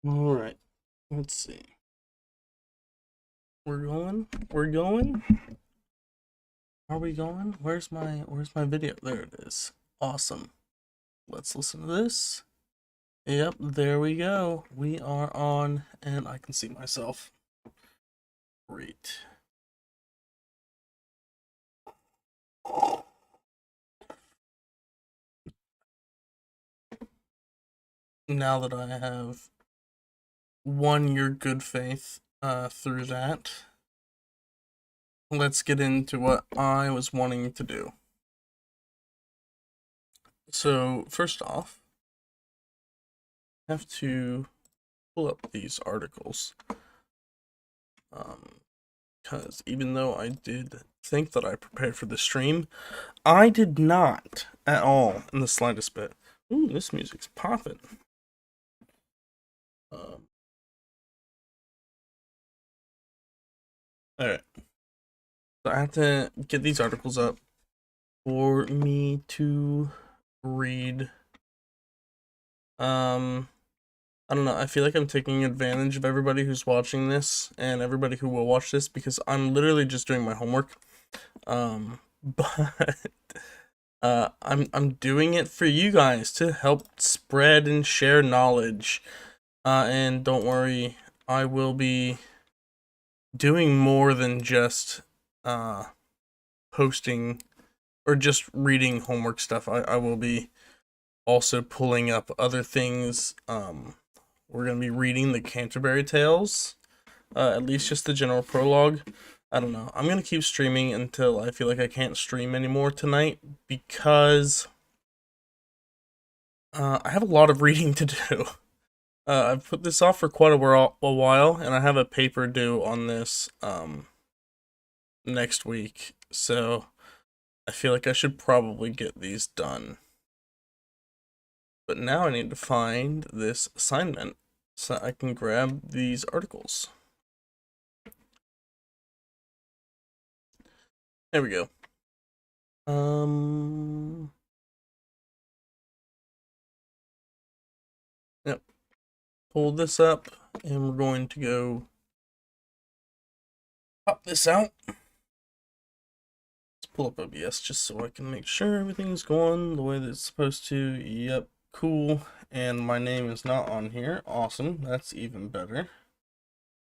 All right, let's see. We're going. We're going. Are we going? Where's my video? There it is. Awesome. Let's listen to this. Yep, there we go. We are on, and I can see myself. Great. Now that I have won your good faith through that, let's get into what I was wanting to do. So, first off, I have to pull up these articles. Because even though I did think that I prepared for the stream, I did not at all in the slightest bit. Ooh, this music's popping. Alright. So I have to get these articles up for me to read. I don't know, I feel like I'm taking advantage of everybody who's watching this and everybody who will watch this because I'm literally just doing my homework. But I'm doing it for you guys to help spread and share knowledge. And don't worry, I will be doing more than just posting or just reading homework stuff. I will be also pulling up other things. We're gonna be reading the Canterbury Tales, at least just the general prologue. I don't know. I'm gonna keep streaming until I feel like I can't stream anymore tonight because I have a lot of reading to do. I've put this off for quite a while, and I have a paper due on this next week, so I feel like I should probably get these done. But now I need to find this assignment so I can grab these articles. There we go. Yep. Pull this up, and we're going to go pop this out. Let's pull up OBS just so I can make sure everything's going the way that it's supposed to. Yep, cool. And my name is not on here. Awesome. That's even better.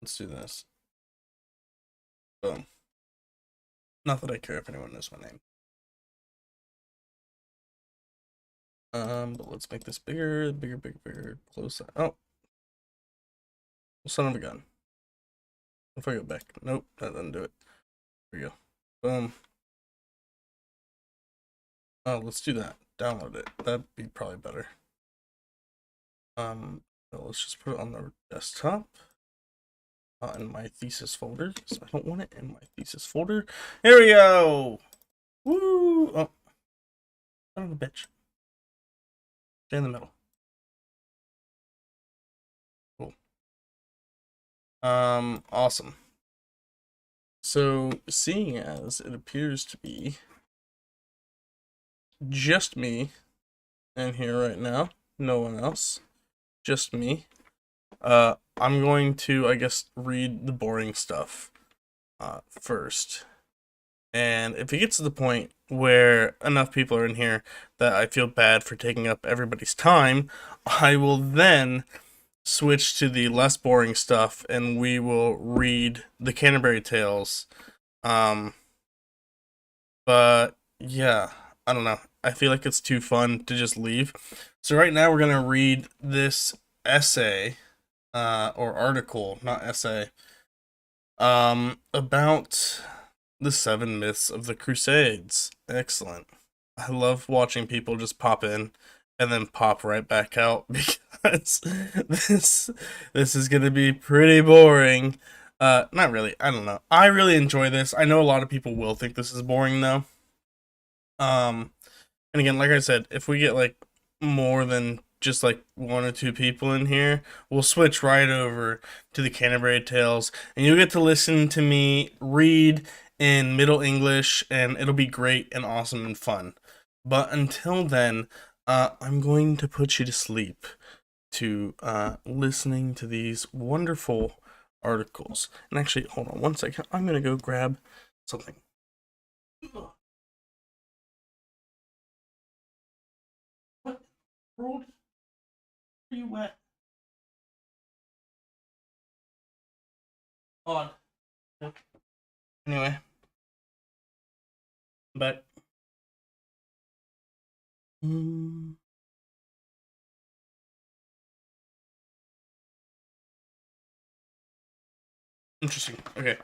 Let's do this. Boom. Not that I care if anyone knows my name. But let's make this bigger, bigger, close that. Oh. Son of a gun. If I go back. Nope, that doesn't do it. There we go. Boom. Oh, let's do that. Download it. That'd be probably better. Let's just put it on the desktop. In my thesis folder, because I don't want it in my thesis folder. Here we go! Woo! Oh. Son of a bitch. Stay in the middle. Cool. Awesome. So, seeing as it appears to be just me in here right now, no one else, just me, I'm going to, I guess, read the boring stuff first. And if it gets to the point where enough people are in here that I feel bad for taking up everybody's time, I will then switch to the less boring stuff and we will read the Canterbury Tales. But yeah, I don't know. I feel like it's too fun to just leave. So right now we're going to read this essay, or article, not essay, about the 7 myths of the Crusades. Excellent. I love watching people just pop in and then pop right back out because this is gonna be pretty boring. Not really. I don't know. I really enjoy this. I know a lot of people will think this is boring though. And again, like I said, if we get like more than just like 1 or 2 people in here, we'll switch right over to the Canterbury Tales, and you'll get to listen to me read in Middle English, and it'll be great and awesome and fun. But until then, I'm going to put you to sleep to listening to these wonderful articles. And actually, hold on one second. I'm going to go grab something. What world are you at? Odd. Anyway, but interesting. Okay.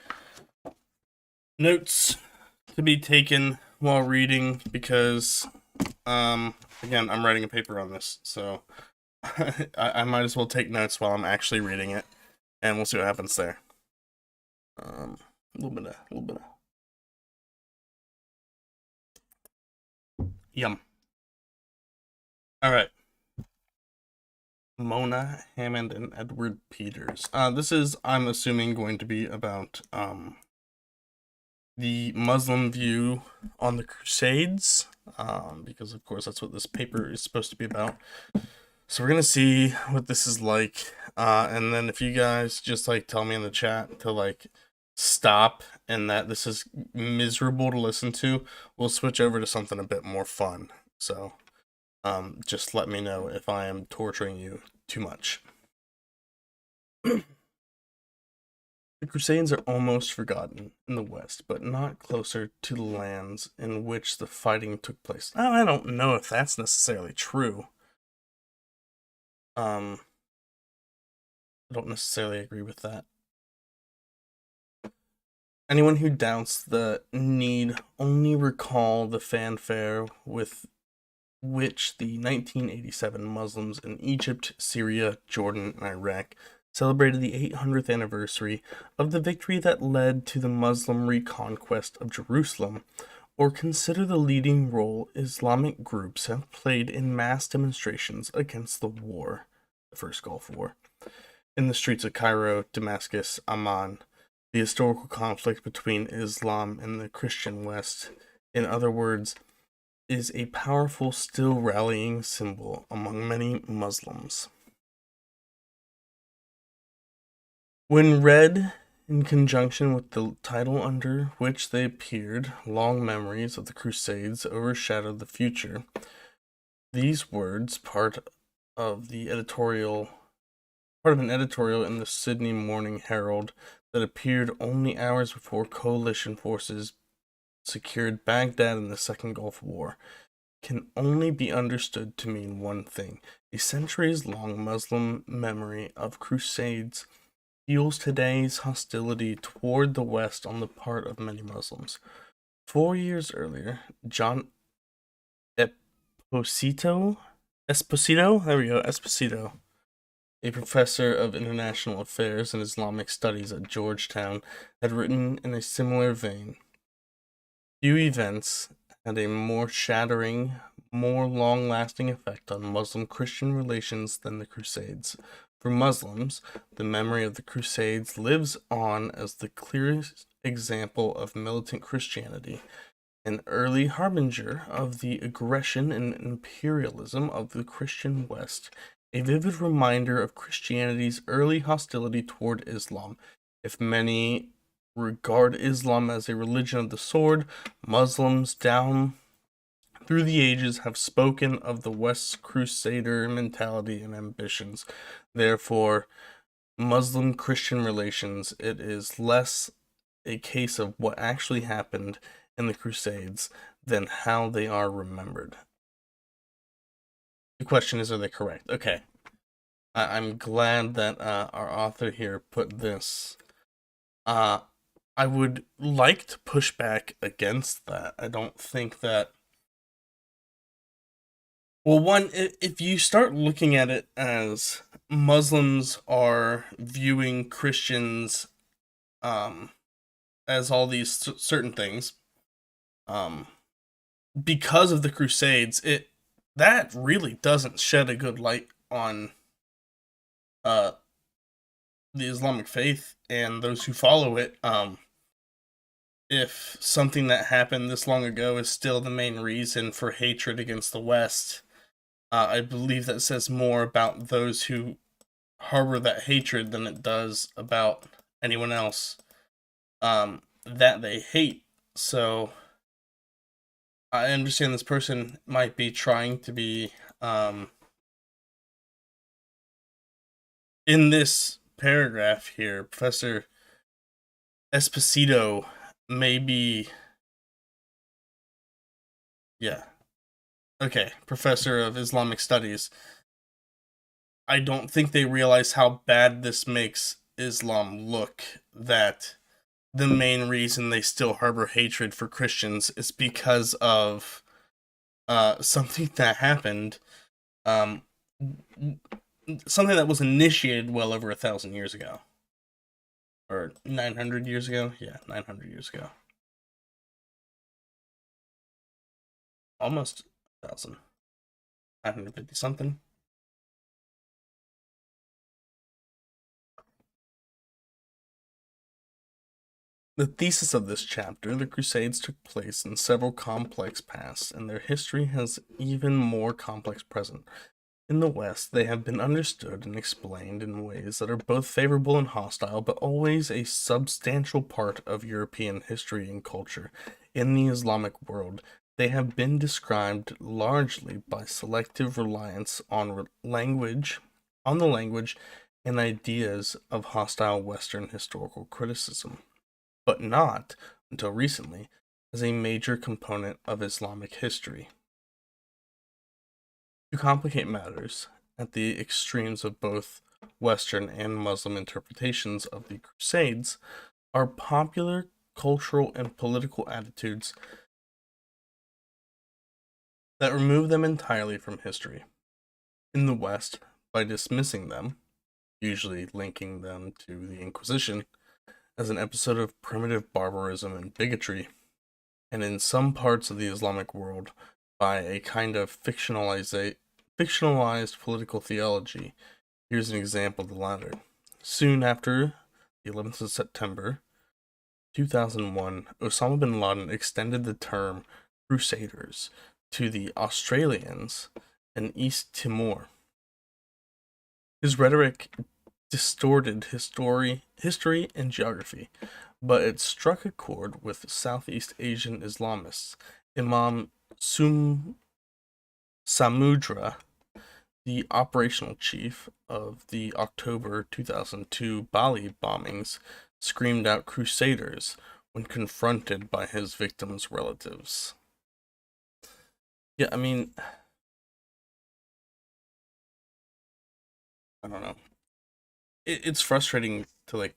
Notes to be taken while reading because again, I'm writing a paper on this, so I might as well take notes while I'm actually reading it, and we'll see what happens there. A little bit of yum. All right. Mona Hammond and Edward Peters. This is, I'm assuming, going to be about the Muslim view on the Crusades, because of course that's what this paper is supposed to be about. So we're gonna see what this is like, and then if you guys just like tell me in the chat to like stop and that this is miserable to listen to, we'll switch over to something a bit more fun. So just let me know if I am torturing you too much. The Crusades are almost forgotten in the West, but not closer to the lands in which the fighting took place. Now, I don't know if that's necessarily true. I don't necessarily agree with that. Anyone who doubts the need only recall the fanfare with which the 1987 Muslims in Egypt, Syria, Jordan, and Iraq celebrated the 800th anniversary of the victory that led to the Muslim reconquest of Jerusalem, or consider the leading role Islamic groups have played in mass demonstrations against the war, the First Gulf War, in the streets of Cairo, Damascus, Amman, the historical conflict between Islam and the Christian West. In other words, is a powerful, still rallying symbol among many Muslims. When read in conjunction with the title under which they appeared, Long Memories of the Crusades Overshadowed the Future, these words, part of an editorial in the Sydney Morning Herald that appeared only hours before coalition forces secured Baghdad in the Second Gulf War, can only be understood to mean one thing: a centuries-long Muslim memory of Crusades fuels today's hostility toward the West on the part of many Muslims. 4 years earlier, John Esposito, a professor of international affairs and Islamic studies at Georgetown, had written in a similar vein. Few events had a more shattering, more long-lasting effect on Muslim-Christian relations than the Crusades. For Muslims, the memory of the Crusades lives on as the clearest example of militant Christianity, an early harbinger of the aggression and imperialism of the Christian West, a vivid reminder of Christianity's early hostility toward Islam. If many regard Islam as a religion of the sword, Muslims down through the ages have spoken of the West's crusader mentality and ambitions. Therefore, Muslim-Christian relations, it is less a case of what actually happened in the Crusades than how they are remembered. The question is, are they correct? Okay. I'm glad that our author here put this. I would like to push back against that. I don't think that... Well, one, if you start looking at it as Muslims are viewing Christians as all these certain things, because of the Crusades, that really doesn't shed a good light on the Islamic faith and those who follow it. If something that happened this long ago is still the main reason for hatred against the West, I believe that says more about those who harbor that hatred than it does about anyone else that they hate. So I understand this person might be trying to be in this paragraph here. Professor Esposito may be, yeah, okay, professor of Islamic studies. I don't think they realize how bad this makes Islam look, that the main reason they still harbor hatred for Christians is because of something that happened, um, something that was initiated well over 1,000 years ago, or 900 years ago. Yeah, 900 years ago, almost 1,000, 950 something. The thesis of this chapter, the Crusades took place in several complex pasts, and their history has even more complex present. In the West, they have been understood and explained in ways that are both favorable and hostile, but always a substantial part of European history and culture. In the Islamic world, they have been described largely by selective reliance on on the language and ideas of hostile Western historical criticism, but not, until recently, as a major component of Islamic history. To complicate matters, at the extremes of both Western and Muslim interpretations of the Crusades are popular cultural and political attitudes that remove them entirely from history. In the West, by dismissing them, usually linking them to the Inquisition, as an episode of primitive barbarism and bigotry, and in some parts of the Islamic world, by a kind of fictionalized political theology. Here's an example of the latter. Soon after the 11th of September 2001, Osama bin Laden extended the term Crusaders to the Australians and East Timor. His rhetoric distorted history and geography, but it struck a chord with Southeast Asian Islamists. Imam Samudra, the operational chief of the October 2002 Bali bombings, screamed out Crusaders when confronted by his victims' relatives. Yeah, I mean, I don't know. It's frustrating to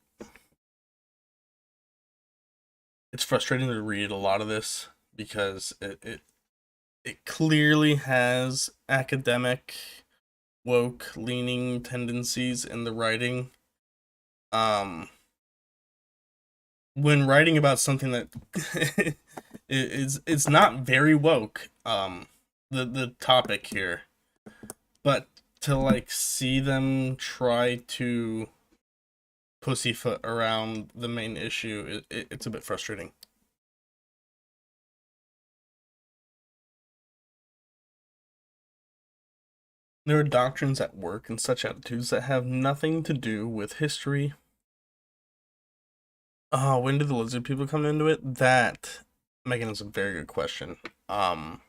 it's frustrating to read a lot of this because it clearly has academic woke leaning tendencies in the writing. Um, when writing about something that it's not very woke, the topic here, but to see them try to pussyfoot around the main issue, it's a bit frustrating. There are doctrines at work and such attitudes that have nothing to do with history. When did the lizard people come into it? That, Megan, is a very good question. Um,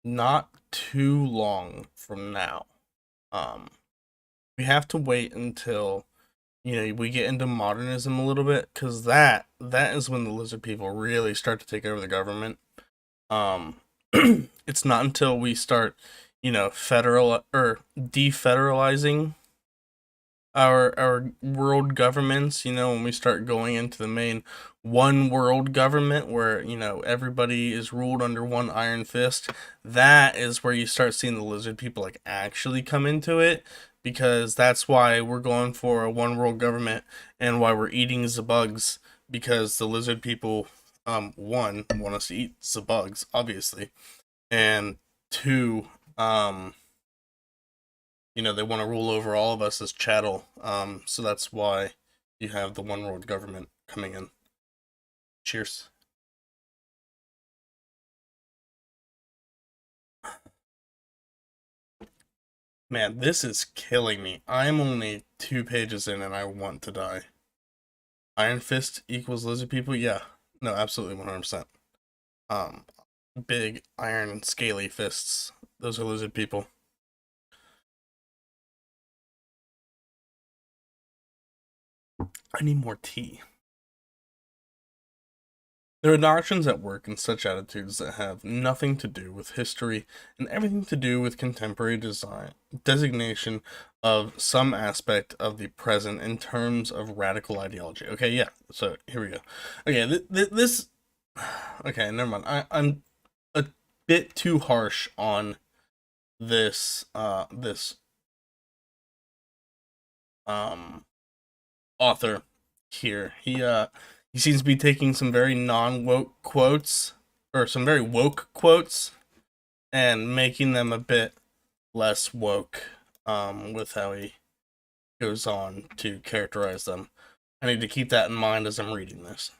Not too long from now. Um, we have to wait until we get into modernism a little bit, because that is when the lizard people really start to take over the government. Um, it's not until we start, federal or defederalizing our world governments, when we start going into the main one world government where, everybody is ruled under one iron fist, that is where you start seeing the lizard people actually come into it, because that's why we're going for a one world government and why we're eating the bugs, because the lizard people, one, want us to eat the bugs, obviously, and two, they want to rule over all of us as chattel. So that's why you have the one world government coming in. Cheers. Man, this is killing me. I'm only 2 pages in and I want to die. Iron Fist equals lizard people? Yeah. No, absolutely 100%. Um, Big iron scaly fists. Those are lizard people. I need more tea. There are doctrines at work in such attitudes that have nothing to do with history and everything to do with contemporary design designation of some aspect of the present in terms of radical ideology. Okay, yeah. So here we go. Okay, this. Okay, never mind. I'm a bit too harsh on this um author here. He seems to be taking some very non-woke quotes or some very woke quotes and making them a bit less woke with how he goes on to characterize them. I need to keep that in mind as I'm reading this.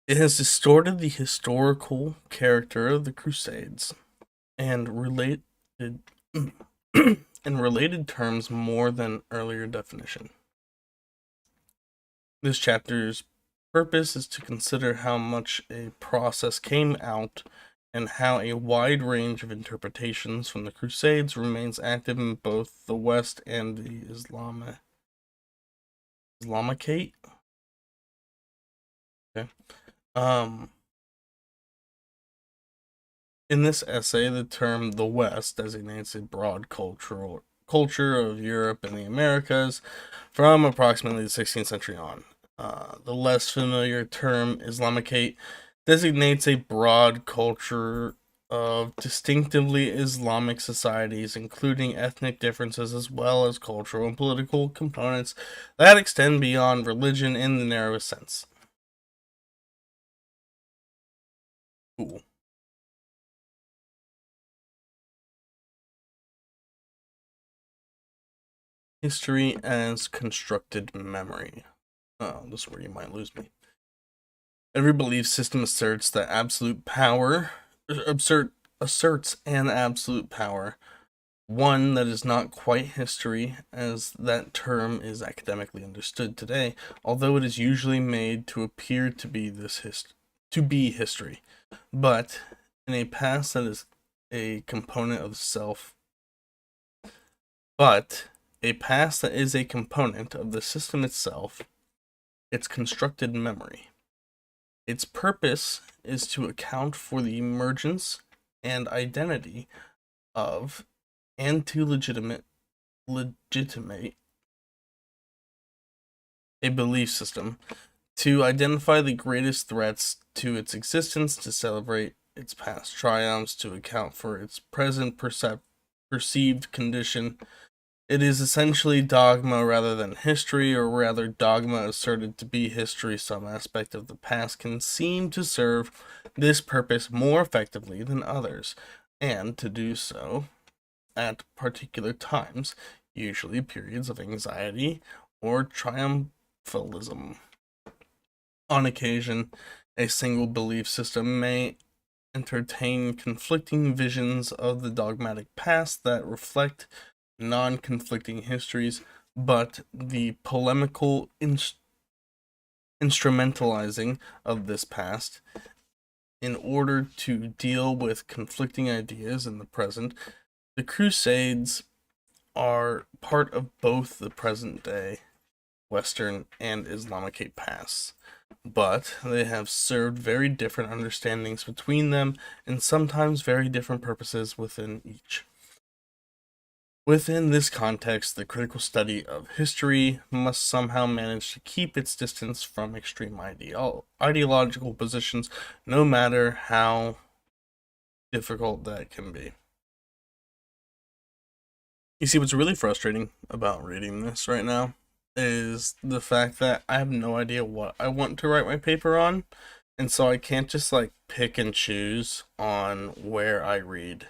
It has distorted the historical character of the Crusades and related in related terms more than earlier definition. This chapter's purpose is to consider how much a process came out and how a wide range of interpretations from the Crusades remains active in both the West and the Islamicate. Okay. In this essay, the term "the West" designates a broad culture of Europe and the Americas from approximately the 16th century on. The less familiar term "Islamicate" designates a broad culture of distinctively Islamic societies, including ethnic differences as well as cultural and political components that extend beyond religion in the narrowest sense. Cool. History as constructed memory. Oh, this is where you might lose me. Every belief system asserts that absolute power, asserts an absolute power, one that is not quite history, as that term is academically understood today, although it is usually made to appear to be history, but in a past that is a component of self, but a past that is a component of the system itself, its constructed memory. Its purpose is to account for the emergence and identity of and to legitimate a belief system, to identify the greatest threats to its existence, to celebrate its past triumphs, to account for its present perceived condition. It is essentially dogma rather than history, or rather dogma asserted to be history. Some aspect of the past can seem to serve this purpose more effectively than others, and to do so at particular times, usually periods of anxiety or triumphalism. On occasion, a single belief system may entertain conflicting visions of the dogmatic past that reflect non-conflicting histories, but the polemical instrumentalizing of this past in order to deal with conflicting ideas in the present. The Crusades are part of both the present day Western and Islamic pasts, but they have served very different understandings between them and sometimes very different purposes within each. Within this context, the critical study of history must somehow manage to keep its distance from extreme ideological positions, no matter how difficult that can be. You see, what's really frustrating about reading this right now is the fact that I have no idea what I want to write my paper on, and so I can't just like pick and choose on where I read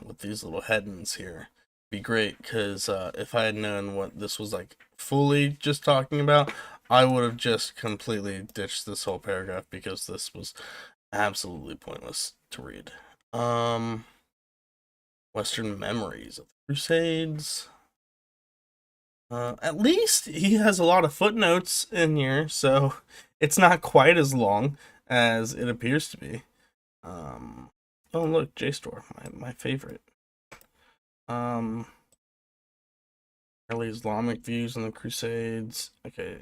with these little headings here. Be great, because if I had known what this was like fully just talking about, I would have just completely ditched this whole paragraph because this was absolutely pointless to read. Um, Western memories of the Crusades. At least he has a lot of footnotes in here, so it's not quite as long as it appears to be. Um, oh look, JSTOR, my favorite. Um, Early Islamic views on the Crusades. Okay,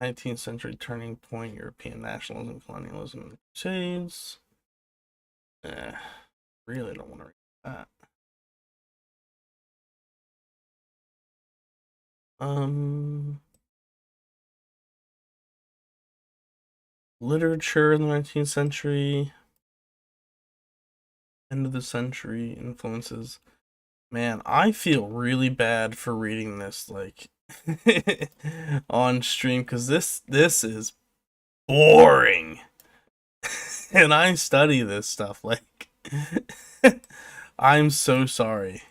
19th century turning point, European nationalism, colonialism, and the Crusades. Really don't want to read that. Um, Literature in the 19th century, end of the century influences. Man, I feel really bad for reading this like on stream because this is boring. And I study this stuff like I'm so sorry.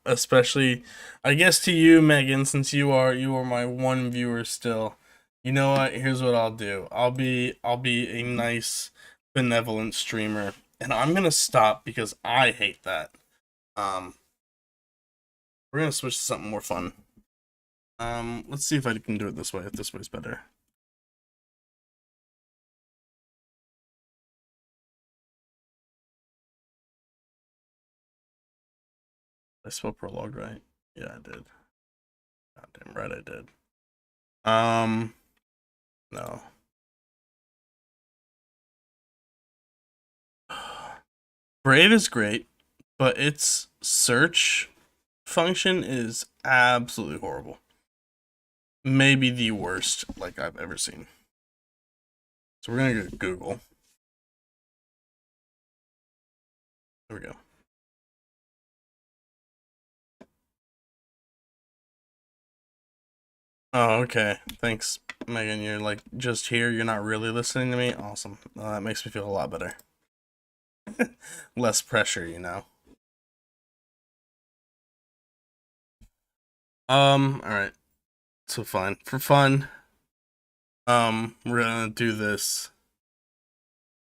Especially I guess to you, Megan, since you are my one viewer still. You know what? Here's what I'll do. I'll be a nice benevolent streamer and I'm gonna stop because I hate that. Um we're gonna switch to something more fun. Let's see if I can do it this way, if this way's better. I spelled prologue right. Yeah, I did. Goddamn right I did. No. Brave is great, but its search function is absolutely horrible. Maybe the worst like I've ever seen. So we're gonna go to Google. There we go. Oh, okay. Thanks, Megan. You're like just here. You're not really listening to me. Awesome. That makes me feel a lot better. Less pressure, you know. All right. So fun for fun. We're gonna do this,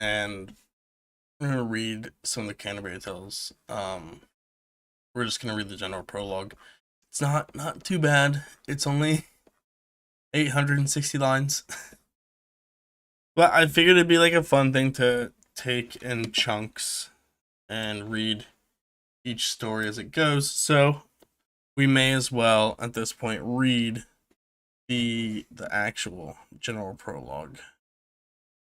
and we're gonna read some of the Canterbury Tales. We're just gonna read the general prologue. It's not too bad. It's only 860 lines, but I figured it'd be like a fun thing to take in chunks and read each story as it goes. So we may as well at this point read the actual general prologue.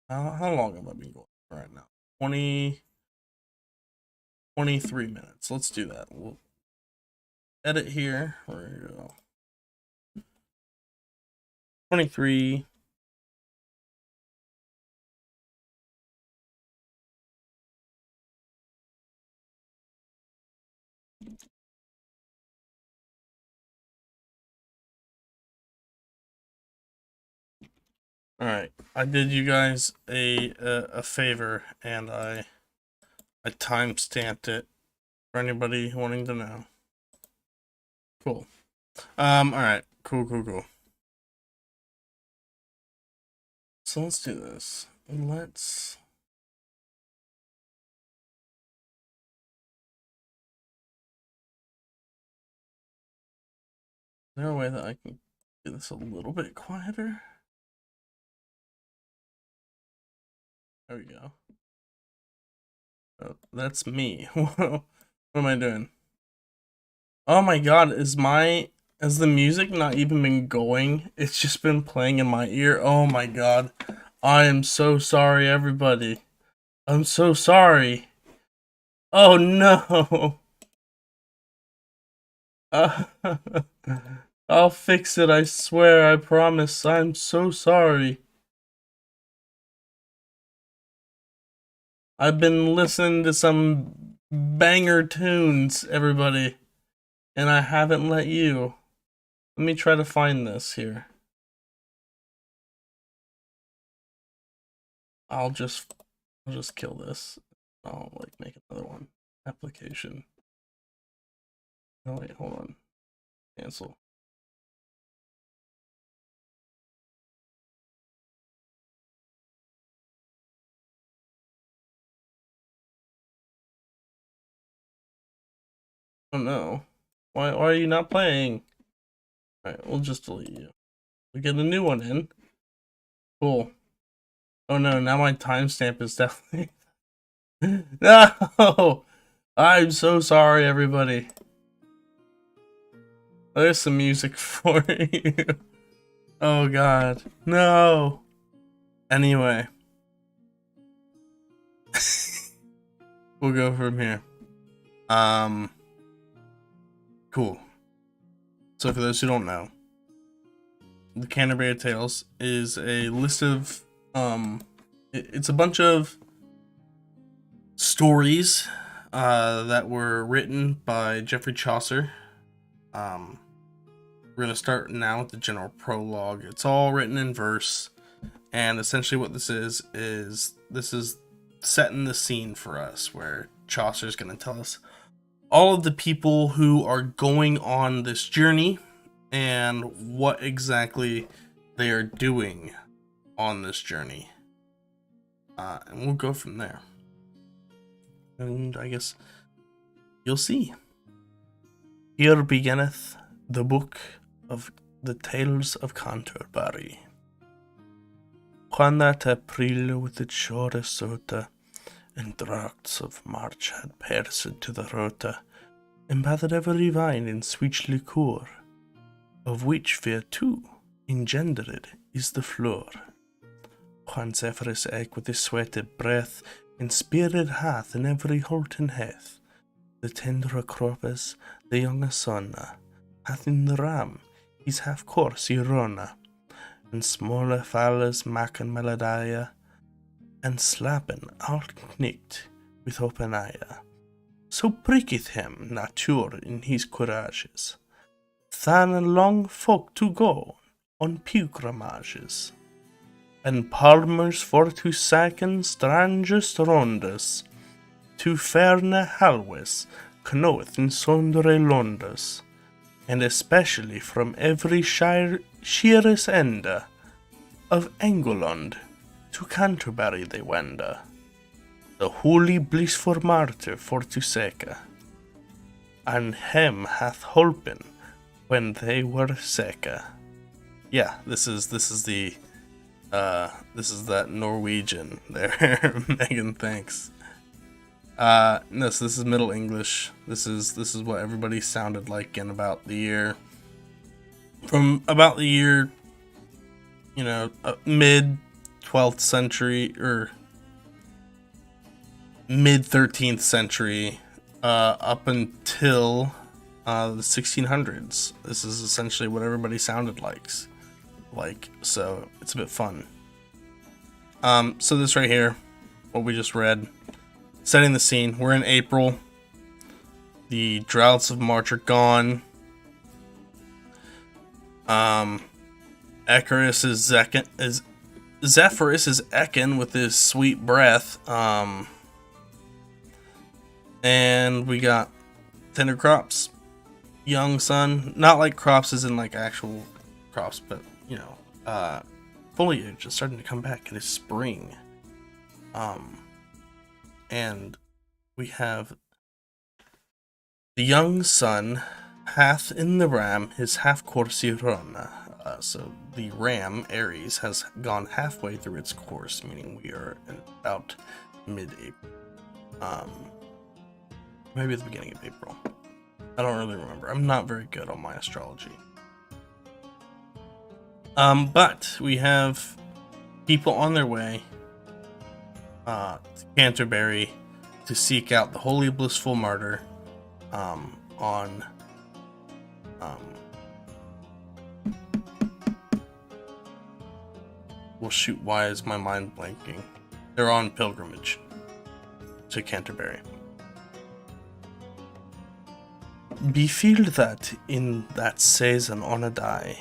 How long have I been going right now? 20 23 minutes. Let's do that. We'll edit here. Where we go. 23. All right, I did you guys a favor, and I time stamped it for anybody wanting to know. Cool. All right, cool. So let's do this. Let's. Is there a way that I can do this a little bit quieter? There we go. Oh, that's me. What am I doing? Oh my god, has the music not even been going? It's just been playing in my ear. Oh my god. I am so sorry, everybody. I'm so sorry. Oh no. Uh, I'll fix it, I swear, I promise. I'm so sorry. I've been listening to some banger tunes, everybody, and I haven't let you. Let me try to find this here. I'll just kill this. I'll like make another one. Application. Oh wait, hold on. Cancel. Oh no. Why are you not playing? Alright, we'll just delete you. We'll get a new one in. Cool. Oh no, now my timestamp is definitely... No! I'm so sorry, everybody. There's some music for you. Oh god. No! Anyway. We'll go from here. Cool. So for those who don't know, the Canterbury Tales is a list of, it's a bunch of stories that were written by Geoffrey Chaucer. We're gonna start now with the general prologue. It's all written in verse, and essentially what this is this is setting the scene for us, where Chaucer's gonna tell us all of the people who are going on this journey and what exactly they are doing on this journey. And we'll go from there. And I guess you'll see. Here beginneth the book of the Tales of Canterbury. When that April with its shore sota, and draughts of March had pierced to the rota, and bathed every vine in sweet liquor, of which fair too engendered is the flower. When Zephyrus eke with his sweated breath, and spirit hath in every holten heath, the tender croppers, the young son, hath in the ram his half course Irona, and smaller fowlers mak and melodia, and slappen alt knicked with open eye. So pricketh him nature in his courages, than long folk to go on pilgrimages, and palmers for to sacken strangest rondes, to ferne halwes knoweth in sundry londes, and especially from every sheerest ende of England to Canterbury they wende, the holy blissful martyr for to seek, and him hath holpen when they were sick. Yeah, this is that Norwegian there. Megan, thanks. No, so this is Middle English. This is what everybody sounded like in about the year, mid 12th century or mid 13th century up until the 1600s. This is essentially what everybody sounded like, so it's a bit fun. So this right here, what we just read, setting the scene. We're in April. The droughts of March are gone. Zephyrus is ecking with his sweet breath. And we got tender crops, young sun. Not like crops as in like actual crops, but foliage is starting to come back. It is spring. And we have the young son hath in the ram his half course run. So the ram, Aries, has gone halfway through its course, meaning we are in about mid-April. Maybe at the beginning of April. I don't really remember. I'm not very good on my astrology. But we have people on their way to Canterbury to seek out the holy blissful martyr well, shoot, why is my mind blanking? They're on pilgrimage to Canterbury. Befeel that in that season on a day,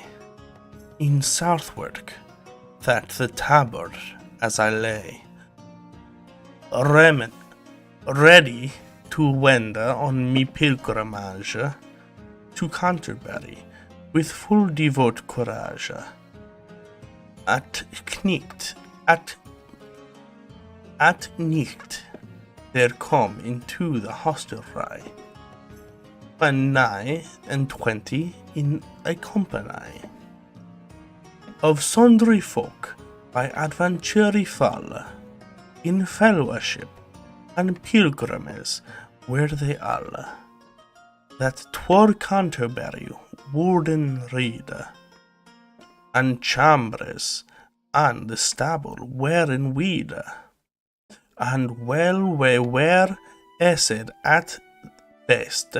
in Southwark, that the tabard as I lay, ready to wend on me pilgrimage to Canterbury with full devout courage. At night there come into the hostelry when 29 in a company of sundry folk by adventure fall, in fellowship and pilgrimages were they all, that twere Canterbury wooden reed, and chambers and the stable were in weed, and well we were essed at best,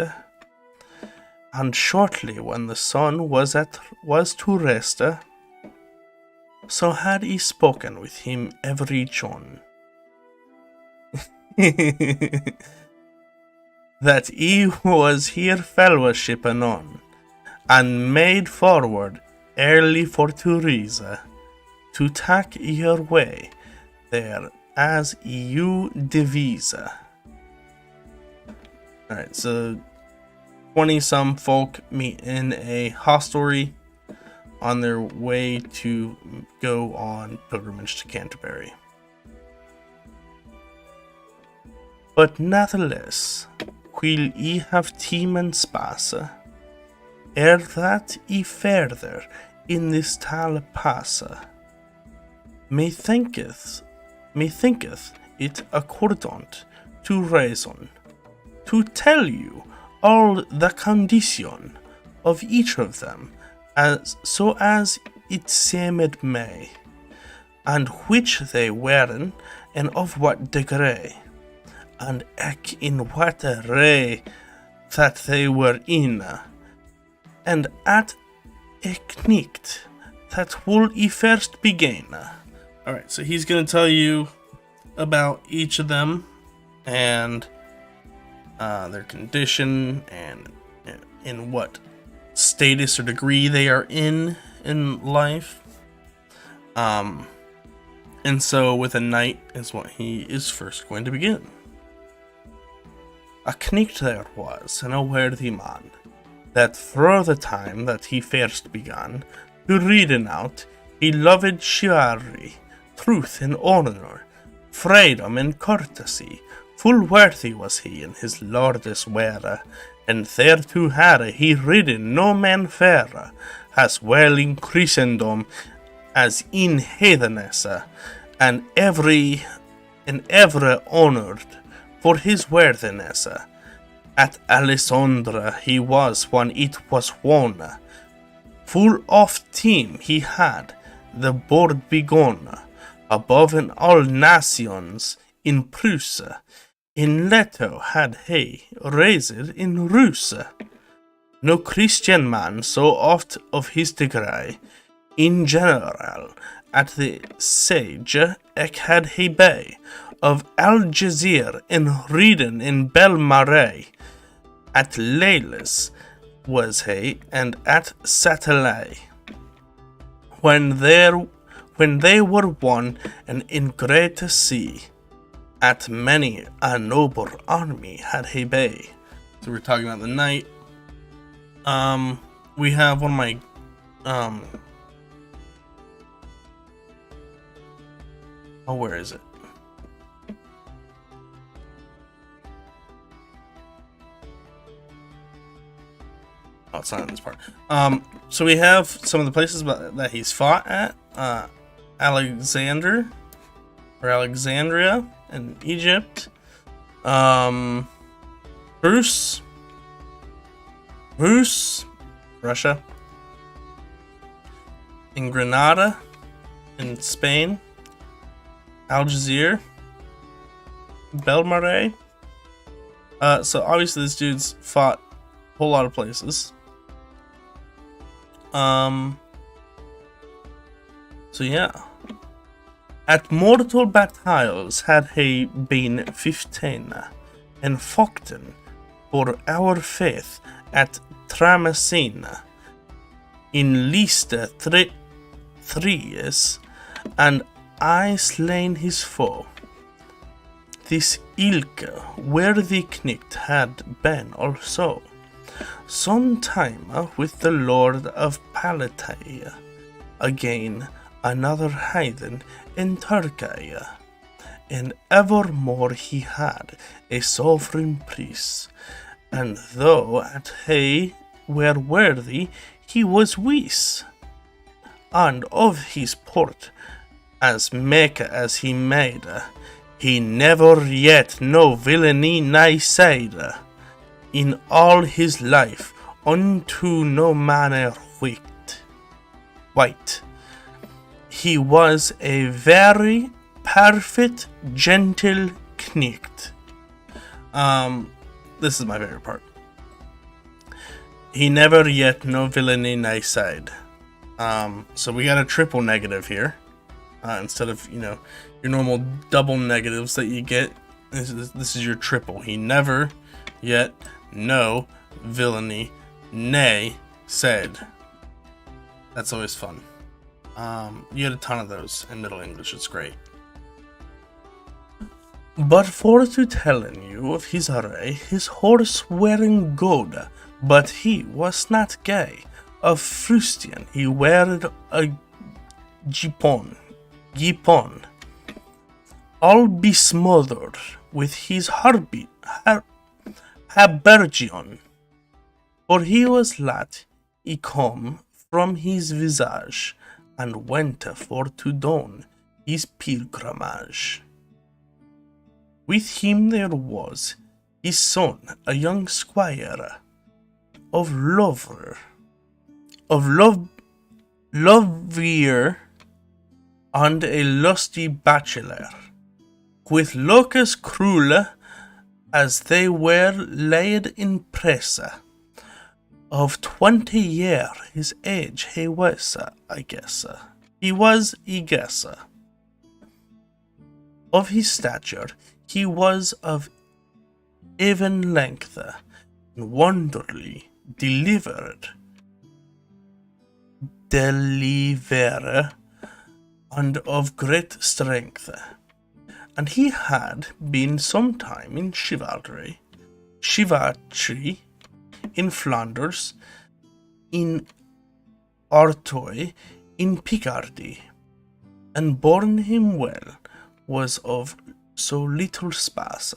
and shortly when the sun was to rest, so had he spoken with him every chone, that he was here fellowship anon, and made forward early for Teresa, to take your way there as you devise. Alright, so 20-some folk meet in a hostelry on their way to go on pilgrimage to Canterbury. But natheless, while ye have time and space, ere that ye further in this tale pass, methinketh it accordant to reason, to tell you all the condition of each of them, as it seemed may, and which they weren, and of what degree, and eke in what array that they were in, and at eknicht that will ye first begin. Alright, so he's going to tell you about each of them, and their condition, and in what status or degree they are in life. And so with a knight is what he is first going to begin. A knight there was, and a worthy man, that thro' the time that he first began to reading out, he loved chivalry, truth and honour, freedom and courtesy. Full worthy was he in his lord's were, and thereto had he ridden no man fairer, as well in Christendom as in heathenesse, and ever honoured for his worthiness. At Alessandra he was when it was won, full oft time he had the board begun, above in all nations in Prusse. In Leto had he raised in Russe. No Christian man so oft of his degree, in general, at the sage ec had he bay, of Algezire in Reden in Belmarais, at Lailes was he, and at Satelay, when they were one and in great sea. At many a noble army had he bay. So we're talking about the knight. We have one of my oh, where is it? Oh, it's not in this part. So we have some of the places that he's fought at. Alexandria in Egypt. Bruce, Russia. In Granada, in Spain. Algezire. Belmarais. So obviously this dude's fought a whole lot of places. So yeah. At mortal battles had he been 15, and foughten for our faith at Tramasina, in least 3 years, and I slain his foe. This ilke worthy knight had been also some time with the Lord of Palatine, again another heathen in Turkey, and evermore he had a sovereign priest, and though at he were worthy, he was wise, and of his port as make as he made, he never yet no villainy nigh said, in all his life unto no manner white. He was a very perfect gentle knecht. This is my favorite part. He never yet no villainy nigh said. So we got a triple negative here. Instead of, your normal double negatives that you get, this is your triple. He never yet no villainy nay said. That's always fun. You get a ton of those in Middle English. It's great. But for to telling you of his array, his horse wearing gold, but he was not gay. Of Frustian he weared a gipon, all besmothered with his habergeon, for he was lat he come from his visage, and went for to don his pilgrimage. With him there was his son, a young squire, of lovier, and a lusty bachelor, with looks cruel as they were laid in press. Of 20 year his age he was, I guess. Of his stature he was of even length, and wonderly delivered, and of great strength. And he had been some time in chivalry, in Flanders, in Artois, in Picardy, and born him well was of so little space,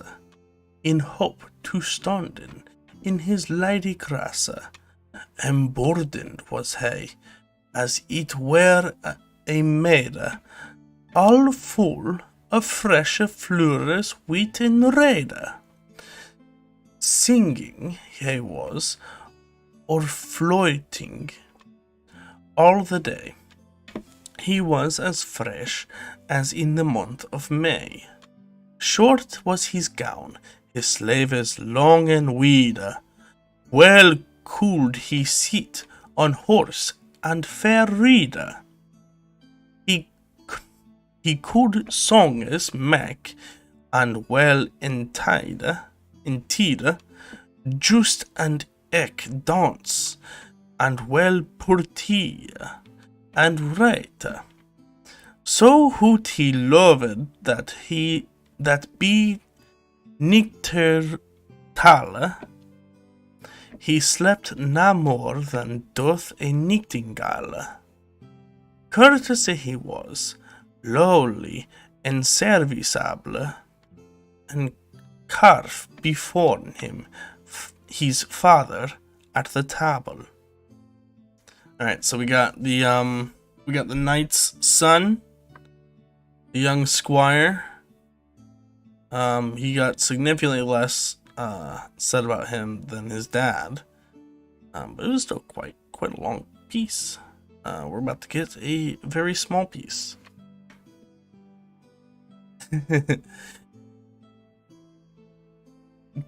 in hope to standen in his lady grace, emburdened was he, as it were a maid, all full of fresh fleurs wit and raid. Singing he was, or floating, all the day. He was as fresh as in the month of May. Short was his gown, his sleeves long and wide. Well could he sit on horse and fair read. He could songs make, and well intide, just and eke dance, and well purty, and write. So hoot he loved that be Nictertal, he slept no more than doth a nightingale. Courteous he was, lowly and serviceable, and carve before him his father at the table. Alright, so we got the knight's son, the young squire. He got significantly less said about him than his dad, but it was still quite a long piece. We're about to get a very small piece.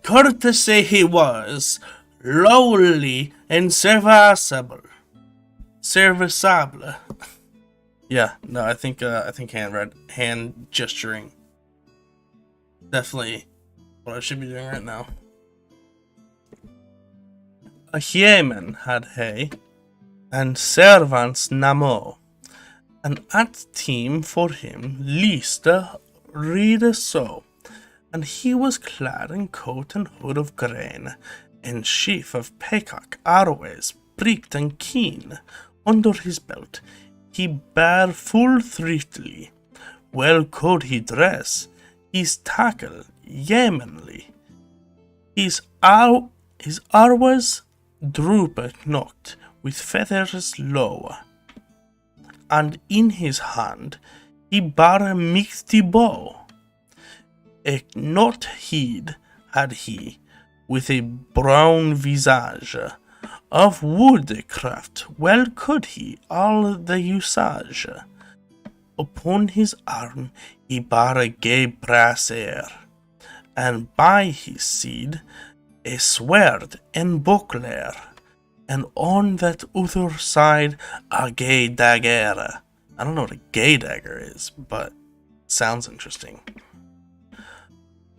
Courteous he was, lowly and serviceable. Yeah, no, I think hand gesturing. Definitely what I should be doing right now. A yeoman had he, and servants namo, and at team for him least read so, and he was clad in coat and hood of grain, and sheath of peacock arrows pricked and keen. Under his belt he bare full thriftily, well could he dress, his tackle yeomanly, his his arwas drooped not with feathers low, and in his hand he bare a mighty bow. Eke not heed had he, with a brown visage, of woodcraft well could he all the usage. Upon his arm he bare a gay brassiere, and by his side a sword and buckler, and on that other side a gay dagger. I don't know what a gay dagger is, but sounds interesting.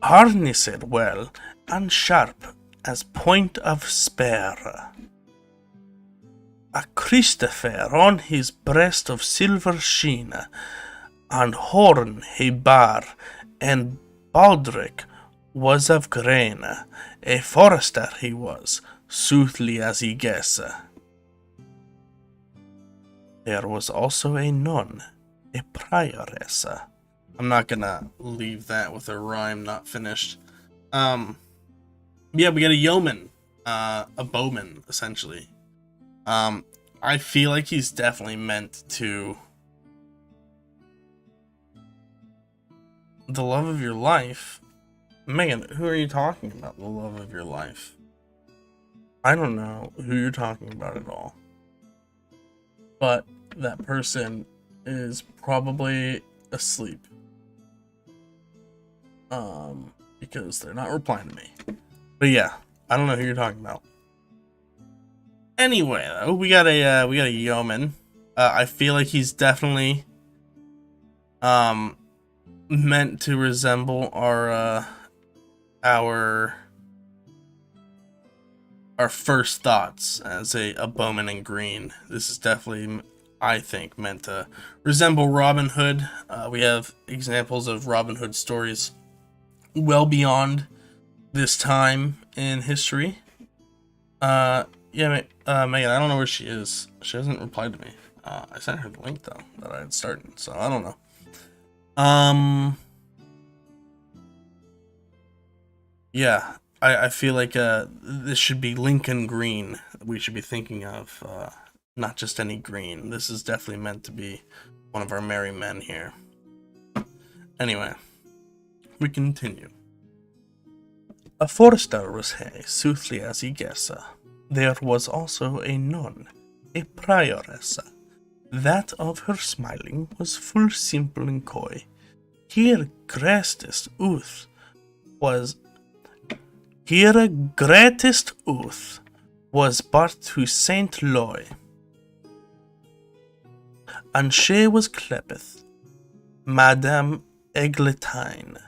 Harnessed well and sharp as point of spear. A Christopher on his breast of silver sheen, and horn he bare, and baldric was of grain. A forester he was, soothly as he guess. There was also a nun, a prioress. I'm not gonna leave that with a rhyme not finished. Yeah, we got a yeoman, a bowman, essentially. I feel like he's definitely meant to... The love of your life? Megan, who are you talking about, the love of your life? I don't know who you're talking about at all. But that person is probably asleep. Because they're not replying to me. But yeah, I don't know who you're talking about. Anyway, though, we got a yeoman. I feel like he's definitely meant to resemble our first thoughts as a bowman in green. This is definitely, I think, meant to resemble Robin Hood. We have examples of Robin Hood stories well beyond this time in history. Yeah, Megan, I don't know where she is. She hasn't replied to me. I sent her the link, though, that I had started, so I don't know. Yeah, I feel like this should be Lincoln Green we should be thinking of, not just any green. This is definitely meant to be one of our merry men here. Anyway, we continue. A forester was he, soothly as he guess. There was also a nun, a prioress. That of her smiling was full simple and coy. Here greatest oath was but to Saint Loy, and she was clepeth Madame Egletine.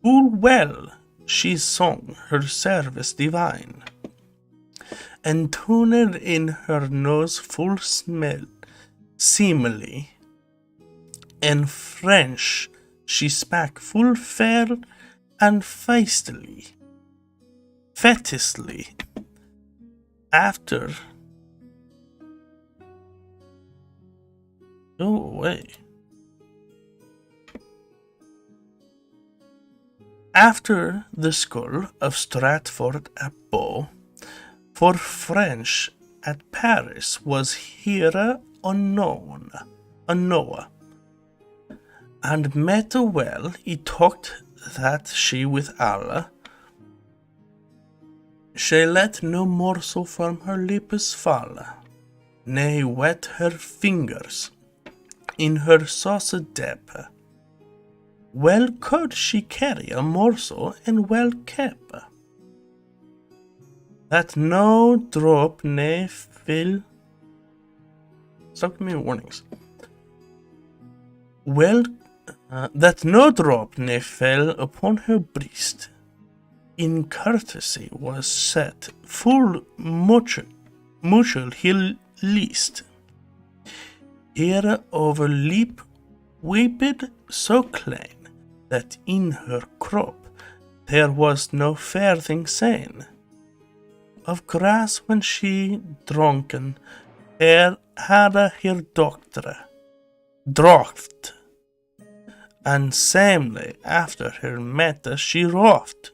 Full well she sung her service divine, and tuned in her nose full seemly, and French she spak full fair and feistily. After go away. After the skull of Stratford at Bow, for French at Paris was here unknown, and met well he talked that she with Allah. She let no morsel from her lips fall, ne wet her fingers in her sauce dip. Well could she carry a morsel and well kept, that no drop ne fell. Stop giving me warnings. Well, that no drop ne fell upon her breast. In courtesy was set full mutual he least. Here over lip weeped so clean, that in her crop there was no fair thing sane. Of grass when she drunken, her had her draught, and samely after her meta she roft,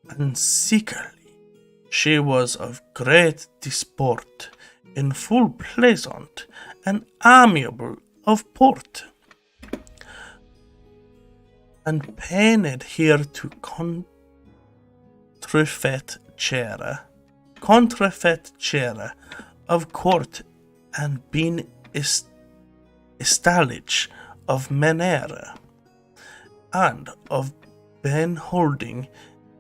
and secretly She was of great disport, in full pleasant and amiable of port, and pained here to contrefet chair of court, and been estalage of manera, and of ben holding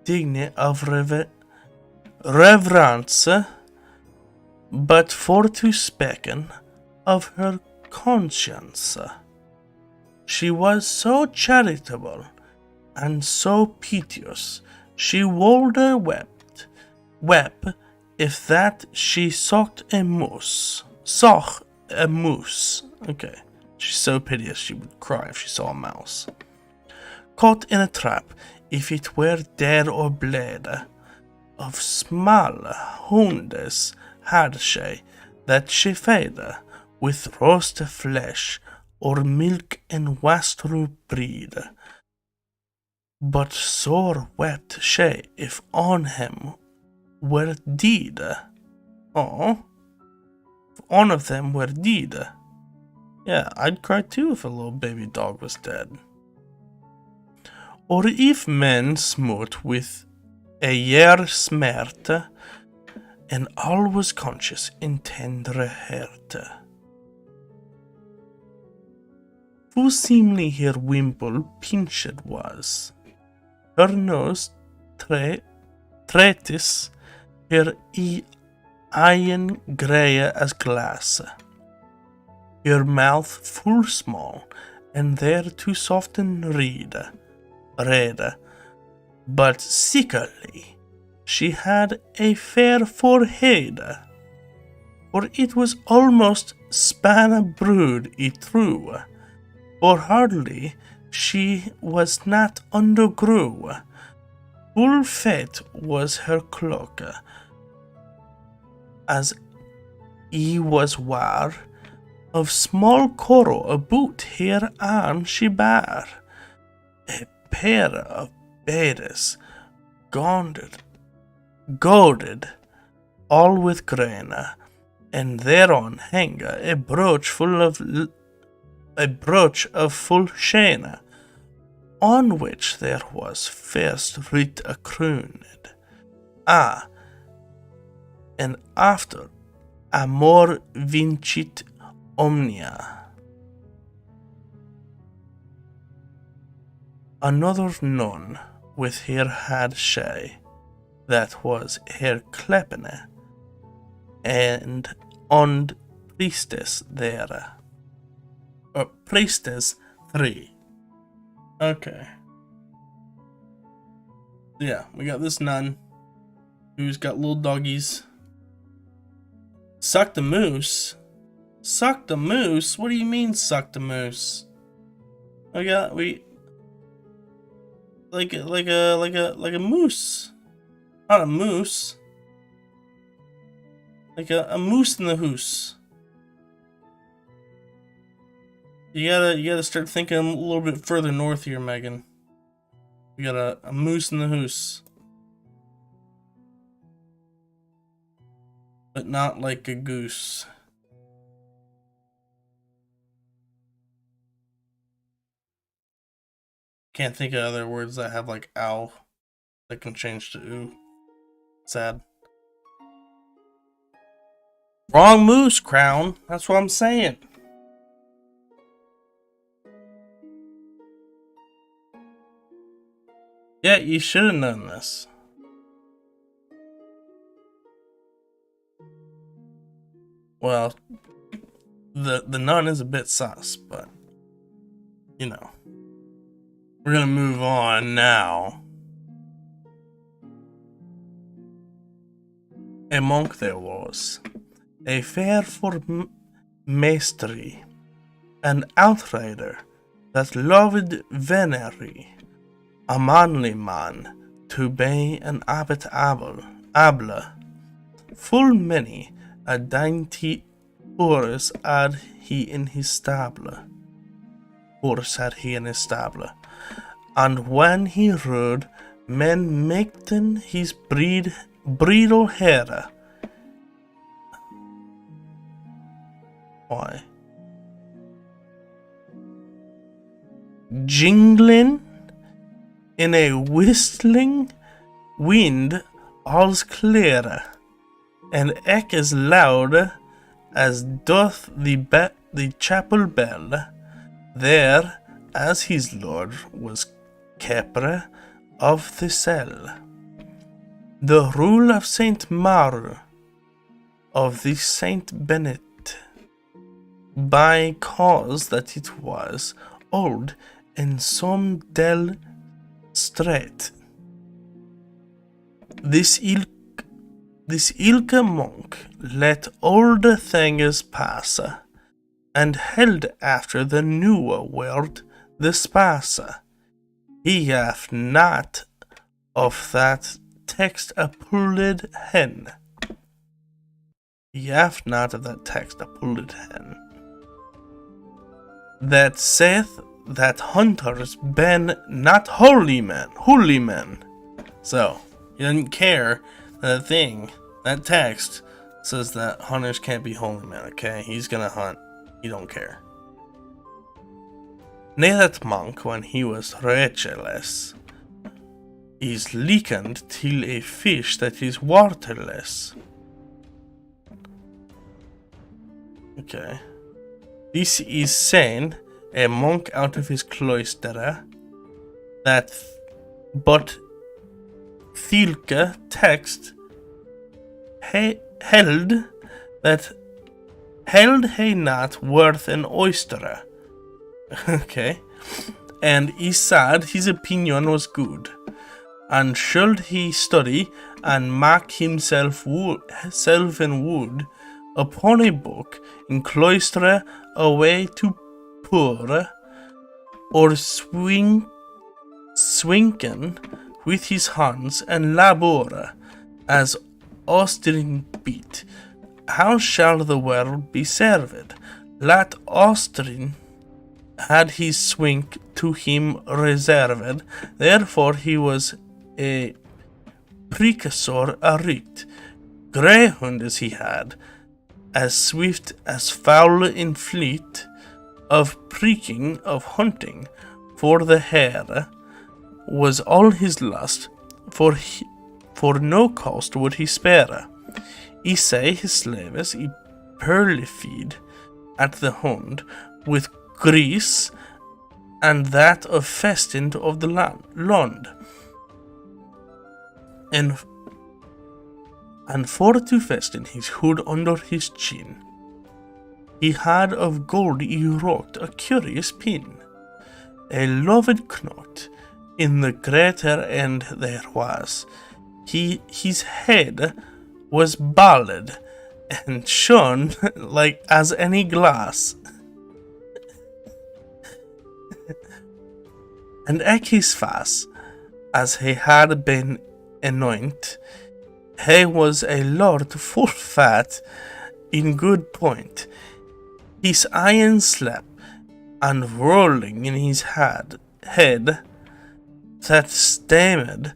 digne of reverence, but for to speaken of her conscience. She was so charitable and so piteous, she would wept if that she sought a mouse. Okay. She's so piteous she would cry if she saw a mouse. Caught in a trap, if it were dead or blade, of small hundes had she, that she fed with roast flesh, or milk and wastrel breed. But sore wept she if on him were deed. Oh, if one of them were deed. Yeah, I'd cry too if a little baby dog was dead. Or if men smote with a year smerte, and all was conscious in tendre heart. Full seemly her wimple pinched was, her nose tretis, her eyen grey as glass, her mouth full small, and there to soften read, but sickly she had a fair forehead, for it was almost span brood it through, for hardly she was not undergrew. Full fat was her cloak, as he was war, of small coral about her arm she bare, a pair of beads, golded, all with grain, and thereon hang a brooch of full sheen, on which there was first writ a crowned, and after amor vincit omnia. Another nun with her had she, that was her clepene, and on priestess there. Priestess 3. Okay. Yeah, we got this nun who's got little doggies. Suck the moose? Suck the moose? What do you mean suck the moose? Like a moose. Not a moose. Like a moose in the hoose. You gotta start thinking a little bit further north here, Megan. We got a moose in the hoose. But not like a goose. Can't think of other words that have like ow that can change to ooh. Sad. Wrong moose, Crown. That's what I'm saying. Yeah, you should have known this. Well, the nun is a bit sus, but you know. We're gonna move on now. A monk there was, a fair for mastery, an outrider that loved venery, a manly man to be an abbot able, full many a dainty horse had he in his stable. And when he rode, men makten his breed bridle hair. Why? Jingling in a whistling wind, all's clear, and eke as loud as doth the chapel bell. There, as his lord was keeper of the cell, the rule of Saint Maur of the Saint Bennet, by cause that it was old and some del strait. This ilke monk let old things pass, and held after the newe world the space. He hath not of that text a pulled hen. He hath not of that text a pulled hen. That saith that hunters ben not holy men. So, he doesn't care that text says that hunters can't be holy men, okay? He's gonna hunt. He don't care. Nay, that monk, when he was richerless, is likened till a fish that is waterless. Okay. This is saying a monk out of his cloister that but thilke text held he not worth an oyster. Okay. And he said his opinion was good, and should he study and make himself in wood upon a book in cloister away to poor, or swinken with his hands and labor as Austrian beat, how shall the world be served? Let Austrian had his swink to him reserved, therefore he was a precursor aright. Greyhound as he had, as swift as fowl in fleet, of pricking, of hunting, for the hare was all his lust, for no cost would he spare. He say his slaves he pearly feed at the hound with grease, and that of festin of the land. And for to festen his hood under his chin, he had of gold he wrought a curious pin, a loved knot in the greater end there was. His head was bald and shone like as any glass. And eke his face, as he had been anoint, he was a lord full fat in good point. His iron slept and rolling in his head that stammered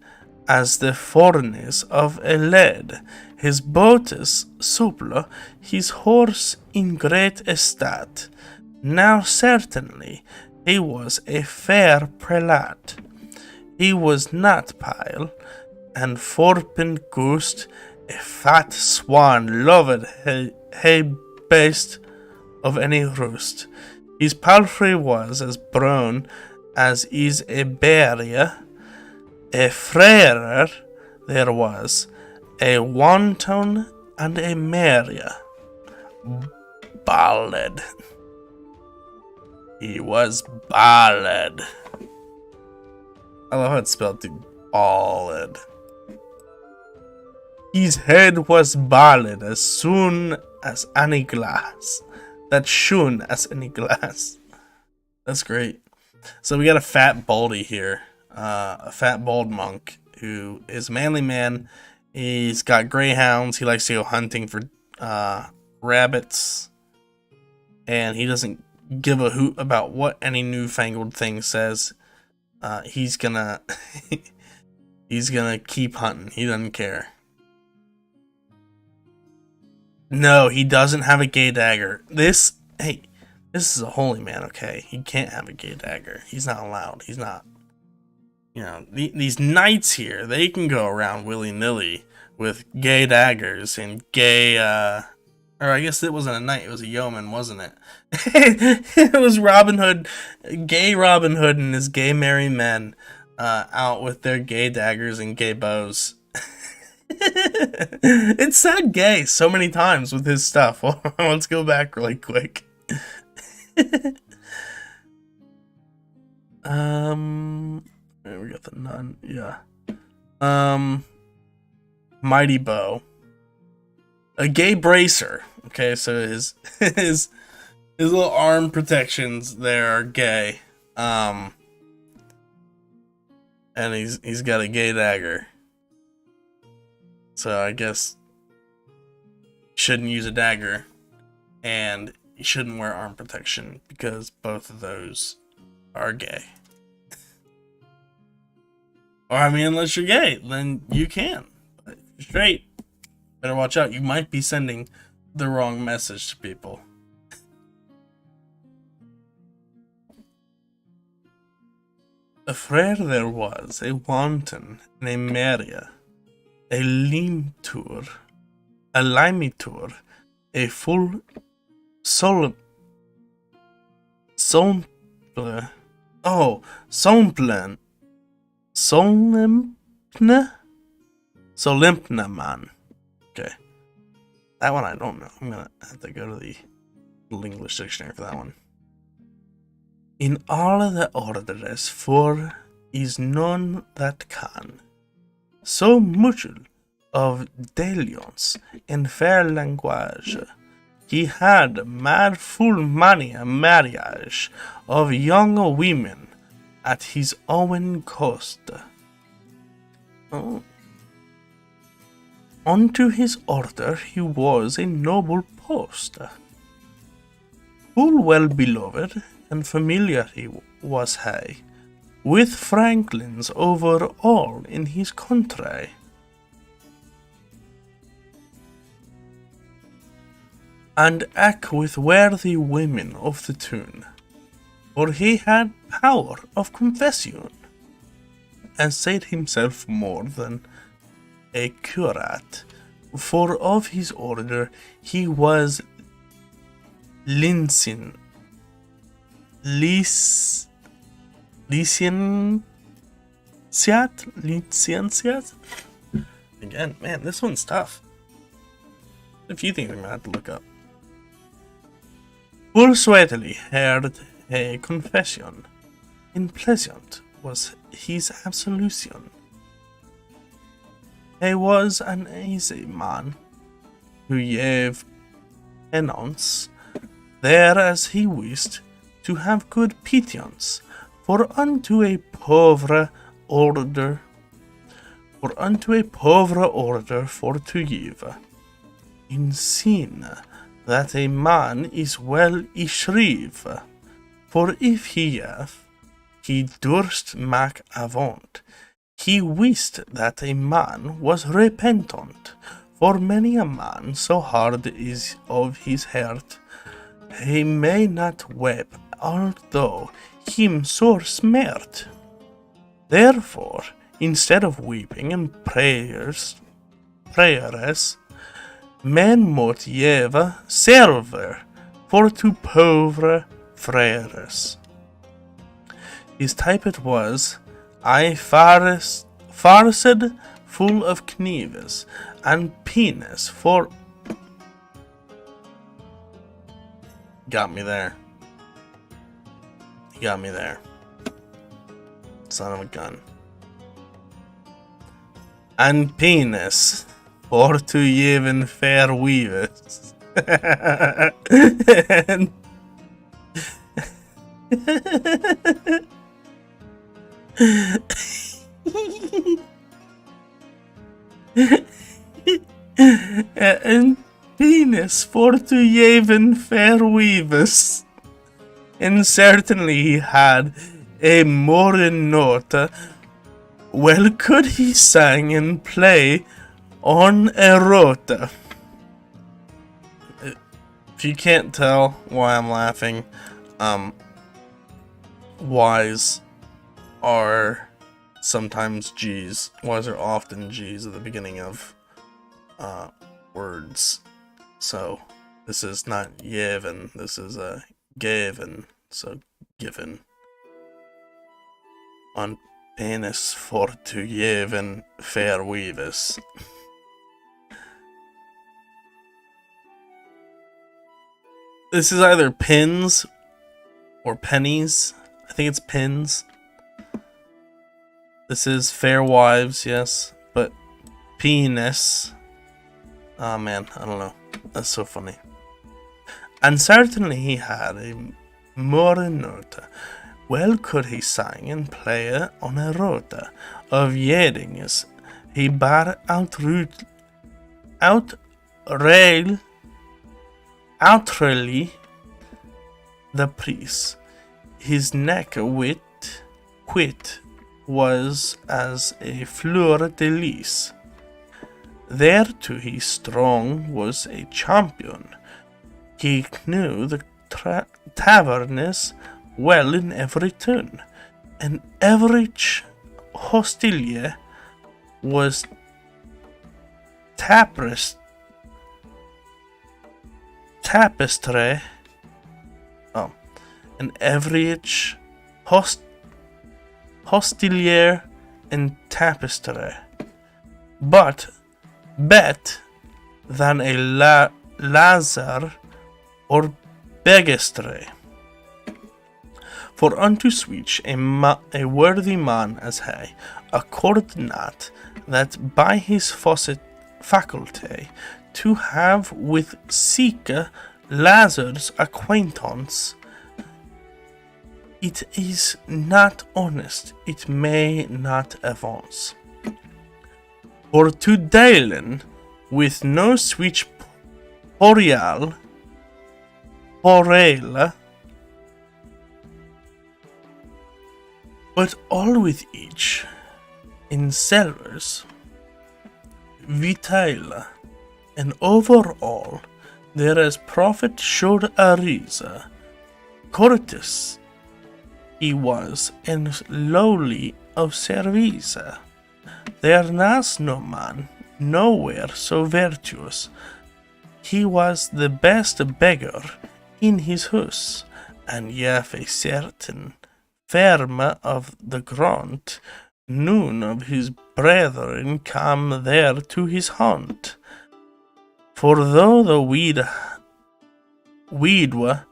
as the furnace of a lead. His botus supple, his horse in great estate. Now certainly he was a fair prelate. He was not pale, and forpen ghost, a fat swan loved he best of any roost. His palfrey was as brown as is a barrier. A frairer there was, a wanton and a merrier. Ballad. He was ballad. I love how it's spelled too. Ballad. His head was ballad as soon as any glass. That shone as any glass. That's great. So we got a fat baldy here. A fat bald monk who is a manly man. He's got greyhounds. He likes to go hunting for rabbits. And he doesn't give a hoot about what any newfangled thing says. He's gonna he's gonna keep hunting. He doesn't care. No, he doesn't have a gay dagger. Hey, this is a holy man, okay? He can't have a gay dagger. He's not allowed. He's not. These knights here, they can go around willy-nilly with gay daggers and gay, or I guess it wasn't a knight, it was a yeoman, wasn't it? It was Robin Hood, gay Robin Hood and his gay merry men, out with their gay daggers and gay bows. It said gay so many times with his stuff. Let's go back really quick. We got the nun, yeah. Mighty bow. A gay bracer. Okay, so his little arm protections there are gay. And he's got a gay dagger. So I guess you shouldn't use a dagger, and you shouldn't wear arm protection because both of those are gay. Or I mean, unless you're gay, then you can. But if you're straight, better watch out. You might be sending the wrong message to people. A frere there was, a wanton, and a Maria, a limtur, a limitur, a full somple, somplen, Solimpna man. Okay. That one I don't know. I'm gonna have to go to the English dictionary for that one. In all the orders for is none that can. So much of dalliance and fair language. He had mad full many a marriage of young women at his own cost. Oh. Unto his order he was a noble post. Full well beloved and familiar he was he, with franklins over all in his country. And eke with worthy women of the tune, for he had power of confession, and said himself more than a curate, for of his order he was licentiate. Again, man, this one's tough. A few things I'm gonna have to look up. Full sweetly heard a confession, and pleasant was his absolution. He was an easy man, who gave penance there as he wished to have good petience, for unto a pauvre order for to give, in sin that a man is well y shrieve, for if he have, he durst make avaunt, he wist that a man was repentant, for many a man so hard is of his heart, he may not weep, although him sore smart. Therefore, instead of weeping and prayers, men mote give silver for to pauvre frères. His type it was, farced full of knives and penis for... Got me there. He got me there. Son of a gun. And penis for to even fair weavers. and and penis for to even fair weavers. And certainly he had a modern note. Well could he sing and play on a rota. If you can't tell why I'm laughing, Y's are sometimes G's. Y's are often G's at the beginning of words. So this is not Yevon, this is a Gavin, so given. On penis for to Yevon fair weavis. This is either pins or pennies. I think it's pins. This is fair wives, yes, but penis. Oh man, I don't know. That's so funny. And certainly he had a more nota. Well could he sing and play on a rota of yeddings. He bar outrail the priest. His neck quit was as a fleur de lis. Thereto he strong was a champion. He knew the tavernes well in every tune. An average hostilier was tapestry. An average hostilier and tapestry, but bet than a lazar or begestry. For unto switch a worthy man as he accord not that by his faculty to have with seeker Lazar's acquaintance. It is not honest, it may not advance. For to dealen with no switch porale, but all with each in selvers, vitale, and over all there as prophet should arise, courteous he was, and lowly of service. There was no man nowhere so virtuous. He was the best beggar in his house, and yet a certain firm of the grunt, none of his brethren come there to his haunt. For though the weedwa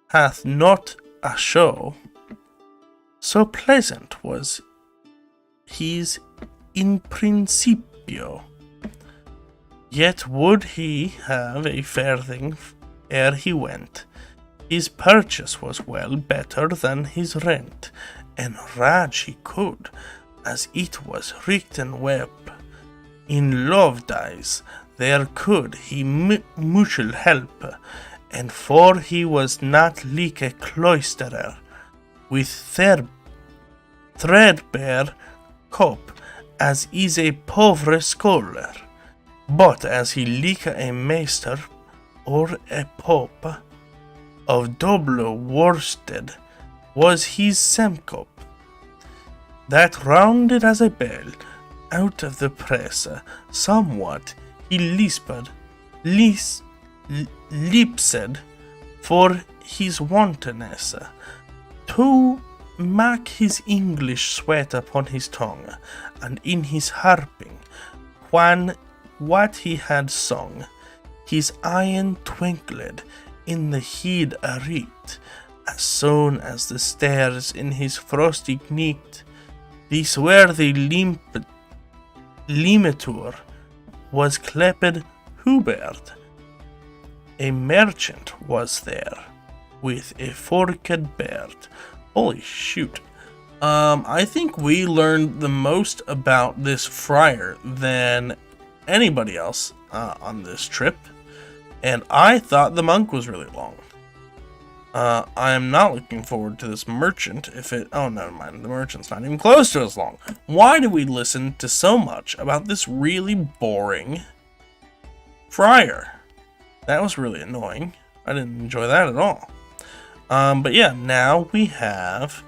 hath not a show, so pleasant was his in principio, yet would he have a fair thing ere he went. His purchase was well better than his rent, and rage he could, as it was written web. In love dies there could he mutual help, and for he was not like a cloisterer, with threadbare cup, as is a povre scholar, but as he like a master or a pope, of double worsted was his semcop, that rounded as a bell out of the press, somewhat he lisped for his wantonness, to make his English sweat upon his tongue, and in his harping, when what he had sung, his iron twinkled in the head areat, as soon as the stairs in his frosty neat. This worthy limetur was cleped Hubert. A merchant was there, with a forked beard. Holy shoot. I think we learned the most about this friar than anybody else on this trip. And I thought the monk was really long. I am not looking forward to this merchant oh, never mind. The merchant's not even close to as long. Why did we listen to so much about this really boring friar? That was really annoying. I didn't enjoy that at all. But yeah, now we have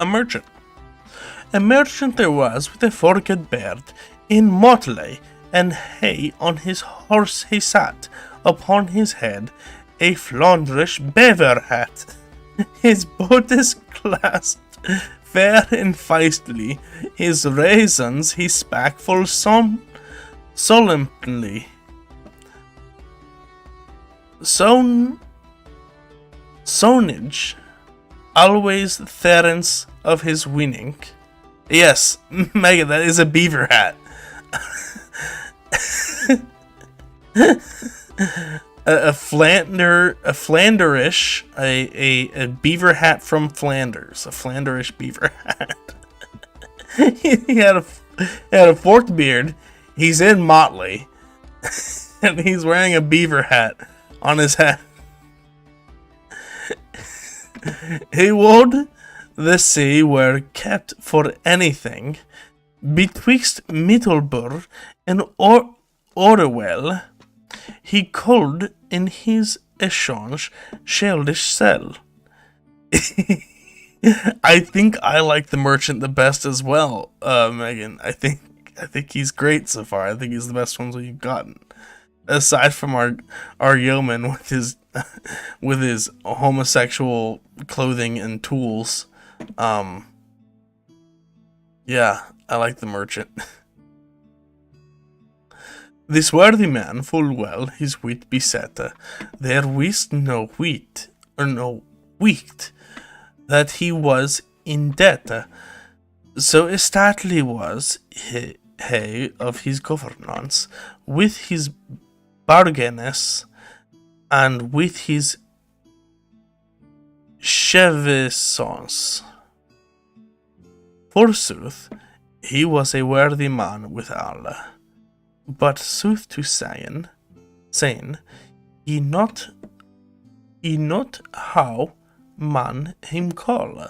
a merchant. A merchant there was with a forked beard, in motley, and hay on his horse he sat, upon his head a Flandrish beaver hat. His bodice clasped fair and feistly, his raisins he spak full solemnly. Sonage, always Therence of his winning. Yes, Megan, that is a beaver hat. a Flanderish, a beaver hat from Flanders, a Flanderish beaver hat. he had a forked beard. He's in motley, and he's wearing a beaver hat on his head. He would the sea were kept for anything betwixt Middleburg and Orwell. He called in his échange childish cell. I think I like the merchant the best as well, Megan. I think he's great so far. I think he's the best ones we've gotten. Aside from our yeoman with his homosexual clothing and tools. Yeah, I like the merchant. This worthy man full well his wit beset, there wist no wheat, that he was in debt, so stately was he of his governance, with his bargains, and with his chevisance. Forsooth, he was a worthy man withal, but sooth to saying, he not how man him call.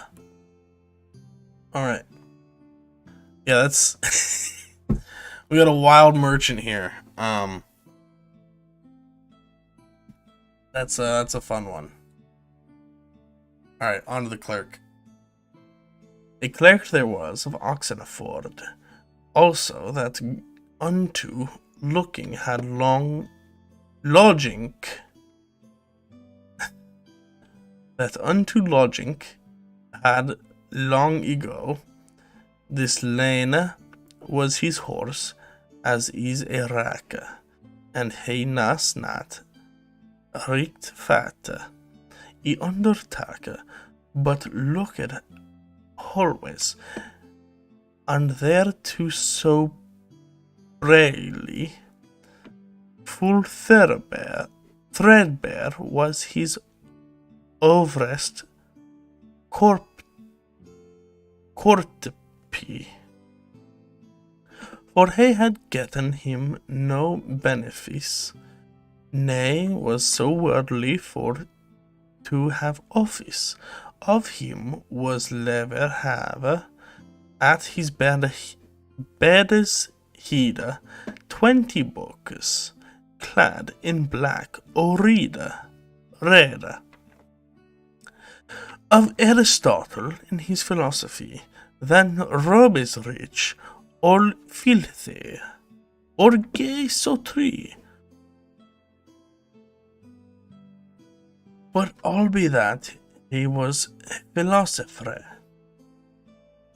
Alright. Yeah, that's we got a wild merchant here. That's a fun one. Alright, on to the clerk. A clerk there was of Oxenford, also that unto looking had long lodging. That unto lodging had long ago. This lane was his horse, as is a rack, and he nas not richt fat. He undertake, but looked always, and thereto so brayly, full threadbare was his overest courtepy, for he had gotten him no benefice, nay was so worldly for to have office. Of him was lever have at his bed's head 20 books, clad in black or red, of Aristotle in his philosophy, than robe is rich, or filthy, or gay so tree. But all be that he was a philosopher,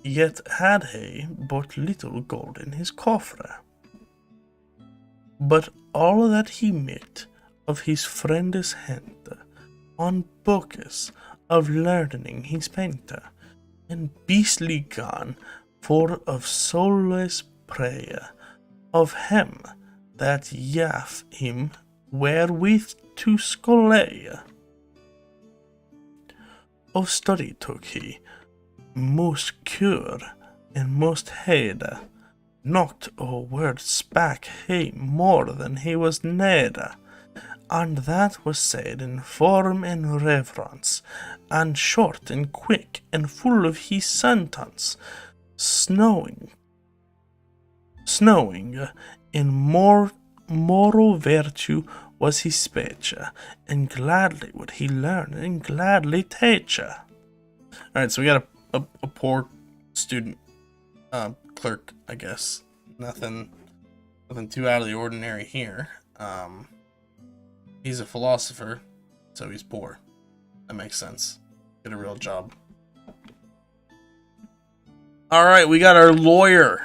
yet had he but little gold in his coffer. But all that he met of his friend's hand, on books of learning he spent, and beastly gone for of soulless prayer, of him that yaff him wherewith to scolay. Of study took he, most cure and most head, not a word spak he more than he was need, and that was said in form and reverence, and short and quick and full of his sentence, snowing in moral virtue was his speech, and gladly would he learn and gladly teach. Alright, so we got a poor student clerk, I guess. Nothing too out of the ordinary here. He's a philosopher, so he's poor. That makes sense. Get a real job. Alright, we got our lawyer.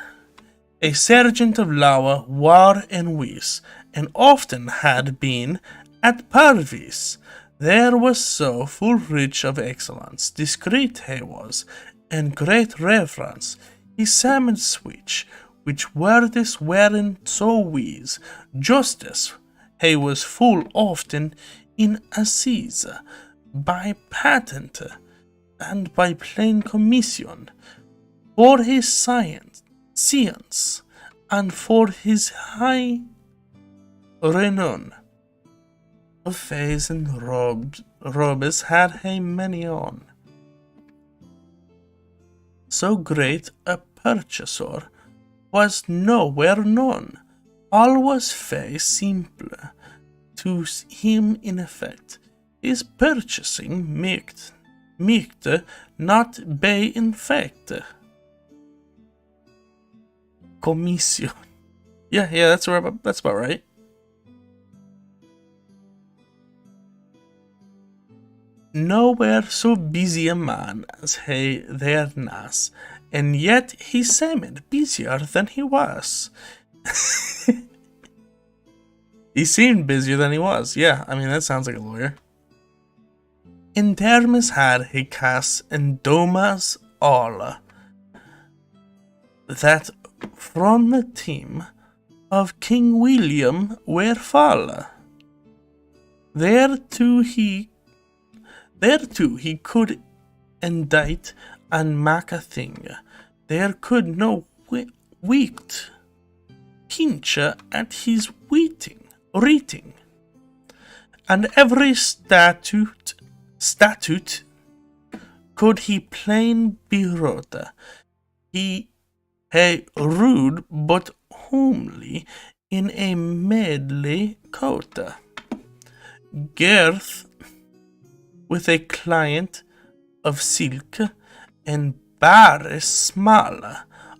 A sergeant of law, war and wis, and often had been at parvis. There was so full rich of excellence, discreet he was, and great reverence. He salmon switch, which worthies wherein so wise. Justice he was full often in assise, by patent and by plain commission, for his science, and for his high renown. Of face and robes had he many on. So great a purchaser was nowhere known. All was fair simple to him in effect. His purchasing might not be in fact. Commission. Yeah, that's about right. Nowhere so busy a man as he there nas, and yet he seemed busier than he was. He seemed busier than he was. Yeah, I mean, that sounds like a lawyer. In terms had he cast and domas all, that from the team of King William were fall. Thereto he could indict and make a thing. There could no wight pinch at his reading, and every statute could he plain be wrote. He rude but homely in a medley coat, girth with a client of silk, and bare small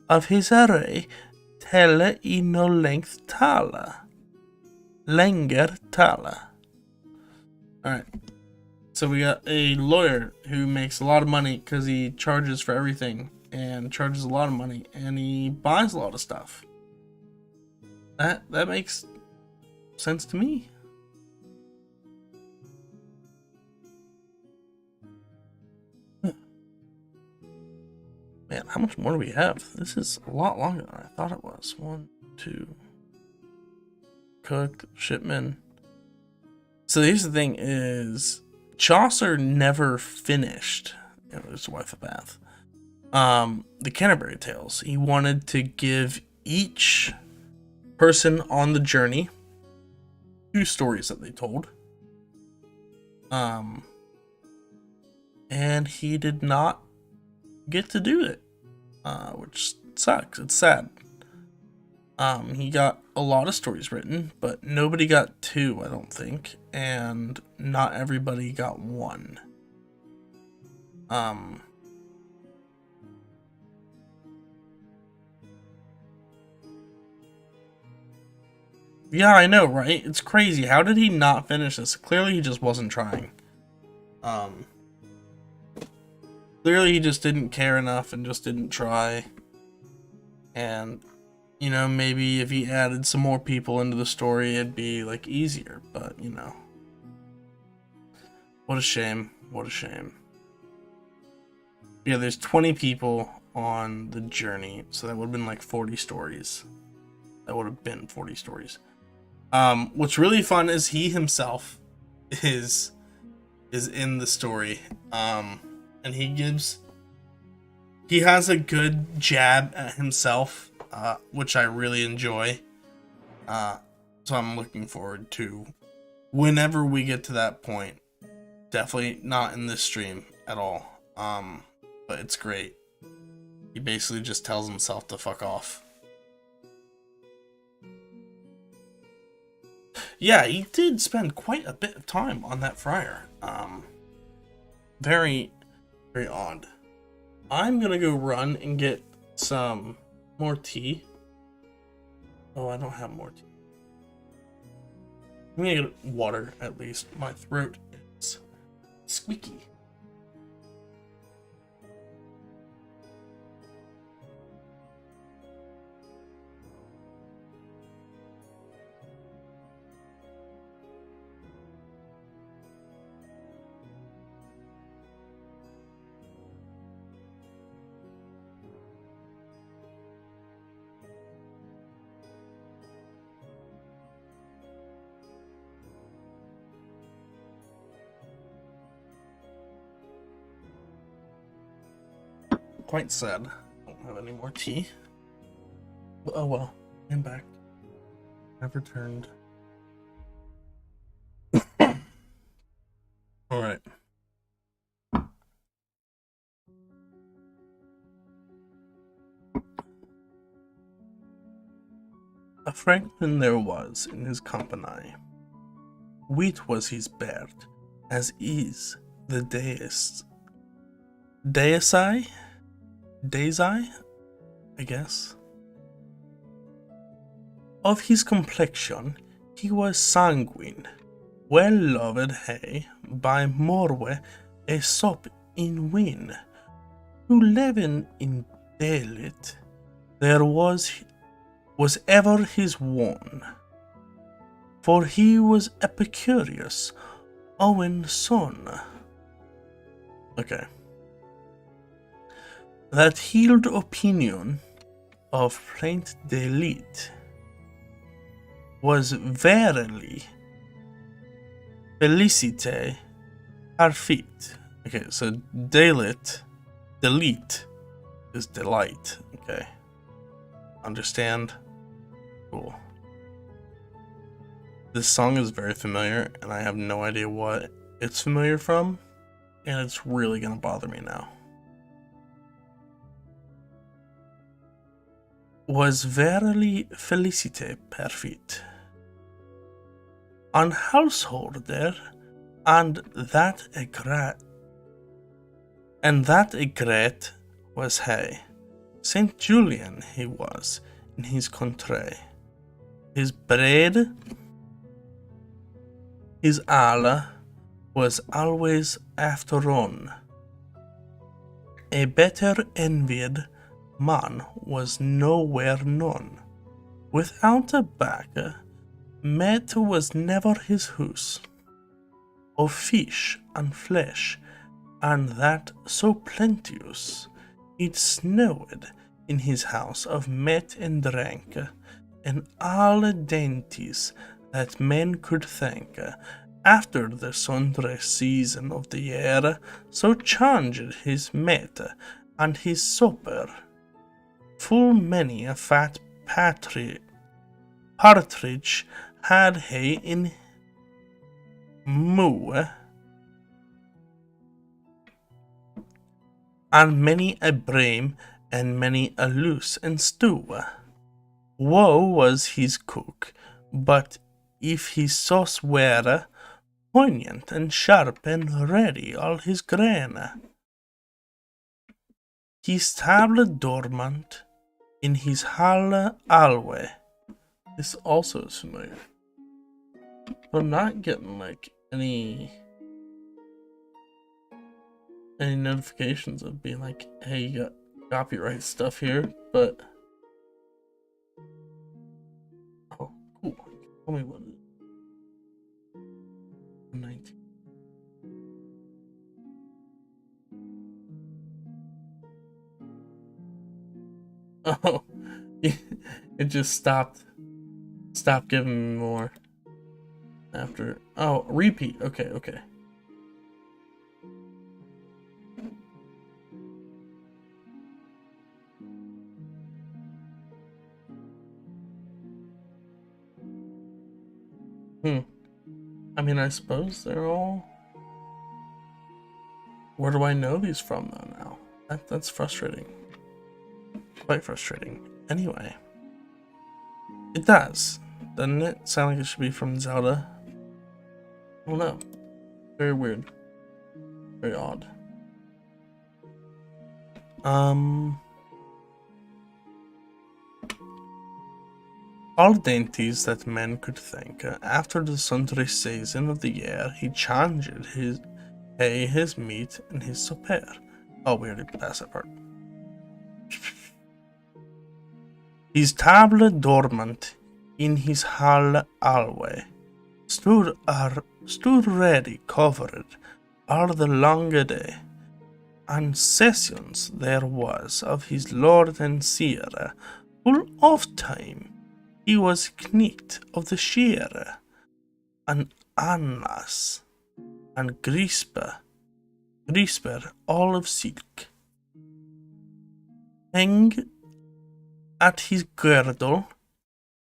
of his array, tell in no length tala. Länger tala. Alright. So we got a lawyer who makes a lot of money because he charges for everything and charges a lot of money and he buys a lot of stuff. That makes sense to me. Man, how much more do we have? This is a lot longer than I thought it was. 1, 2. Cook, shipman. So here's the thing is, Chaucer never finished, his wife of Bath, the Canterbury Tales. He wanted to give each person on the journey 2 stories that they told. And he did not get to do it, which sucks. It's sad. He got a lot of stories written, but nobody got 2, I don't think, and not everybody got 1. Yeah, I know, right? It's crazy. How did he not finish this? Clearly he just wasn't trying. Clearly he just didn't care enough and just didn't try. And, maybe if he added some more people into the story, it'd be, like, easier. But, what a shame. What a shame. Yeah, there's 20 people on the journey, so that would have been, like, 40 stories. That would have been 40 stories. What's really fun is he himself is in the story. And he has a good jab at himself, which I really enjoy. So I'm looking forward to whenever we get to that point. Definitely not in this stream at all. But it's great. He basically just tells himself to fuck off. Yeah, he did spend quite a bit of time on that friar. Very, very odd. I'm gonna go run and get some more tea. Oh, I don't have more tea. I'm gonna get water, at least. My throat is squeaky. Quite sad. I don't have any more tea. Oh well, I'm back. I've returned. Alright. A Franklin there was in his company. Wheat was his bird, as is the deist. Deisai? Deisai? I guess. Of his complexion, he was sanguine, well loved he by Morwe a sop in win, who leven in Dalit, there was ever his one, for he was Epicurus, Owen's son. Okay. That held opinion of Plaint Dalit was verily felicite parfait. Okay, so delete is delight. Okay. Understand? Cool. This song is very familiar, and I have no idea what it's familiar from, and it's really gonna bother me now. Was verily felicite perfit. An householder, and that a great was he. Saint Julian he was in his country. His bread, his ale was always after run. A better envied man was nowhere none. Without a bag, meat was never his house. Of fish and flesh, and that so plenteous, it snowed in his house of meat and drink, and all dainties that men could think, after the sundry season of the year, so changed his meat and his supper. Full many a fat partridge had he in moe, and many a brame and many a loose and stew. Woe was his cook, but if his sauce were poignant and sharp and ready all his grain. His table dormant in his hall always. This also is familiar. But I'm not getting like any notifications of being like, hey, you got copyright stuff here, but oh, cool. Tell me what it is. 19. Oh, it just stopped giving me more after. Oh, repeat. Okay. I mean, I suppose they're all. Where do I know these from though now? That's frustrating. Quite frustrating. Anyway, it does. doesn't it? Sound like it should be from Zelda. I don't know. Very weird. Very odd. All dainties that men could think. After the sundry season of the year, he changed his meat and his supper. Oh, we already passed that part. His table dormant in his hall alway stood ready covered all the longer day, and sessions there was of his lord and seer, full of time. He was knight of the sheer, and annas, and grisper all of silk. Hang at his girdle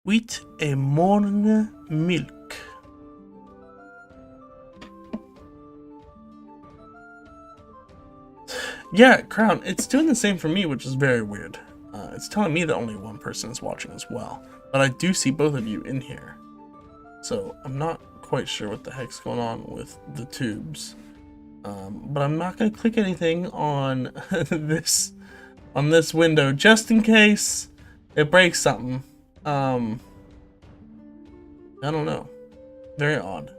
with a morn milk. Yeah, Crown, it's doing the same for me, which is very weird. It's telling me that only one person is watching as well. But I do see both of you in here. So I'm not quite sure what the heck's going on with the tubes. But I'm not going to click anything on this window just in case it breaks something. I don't know. Very odd.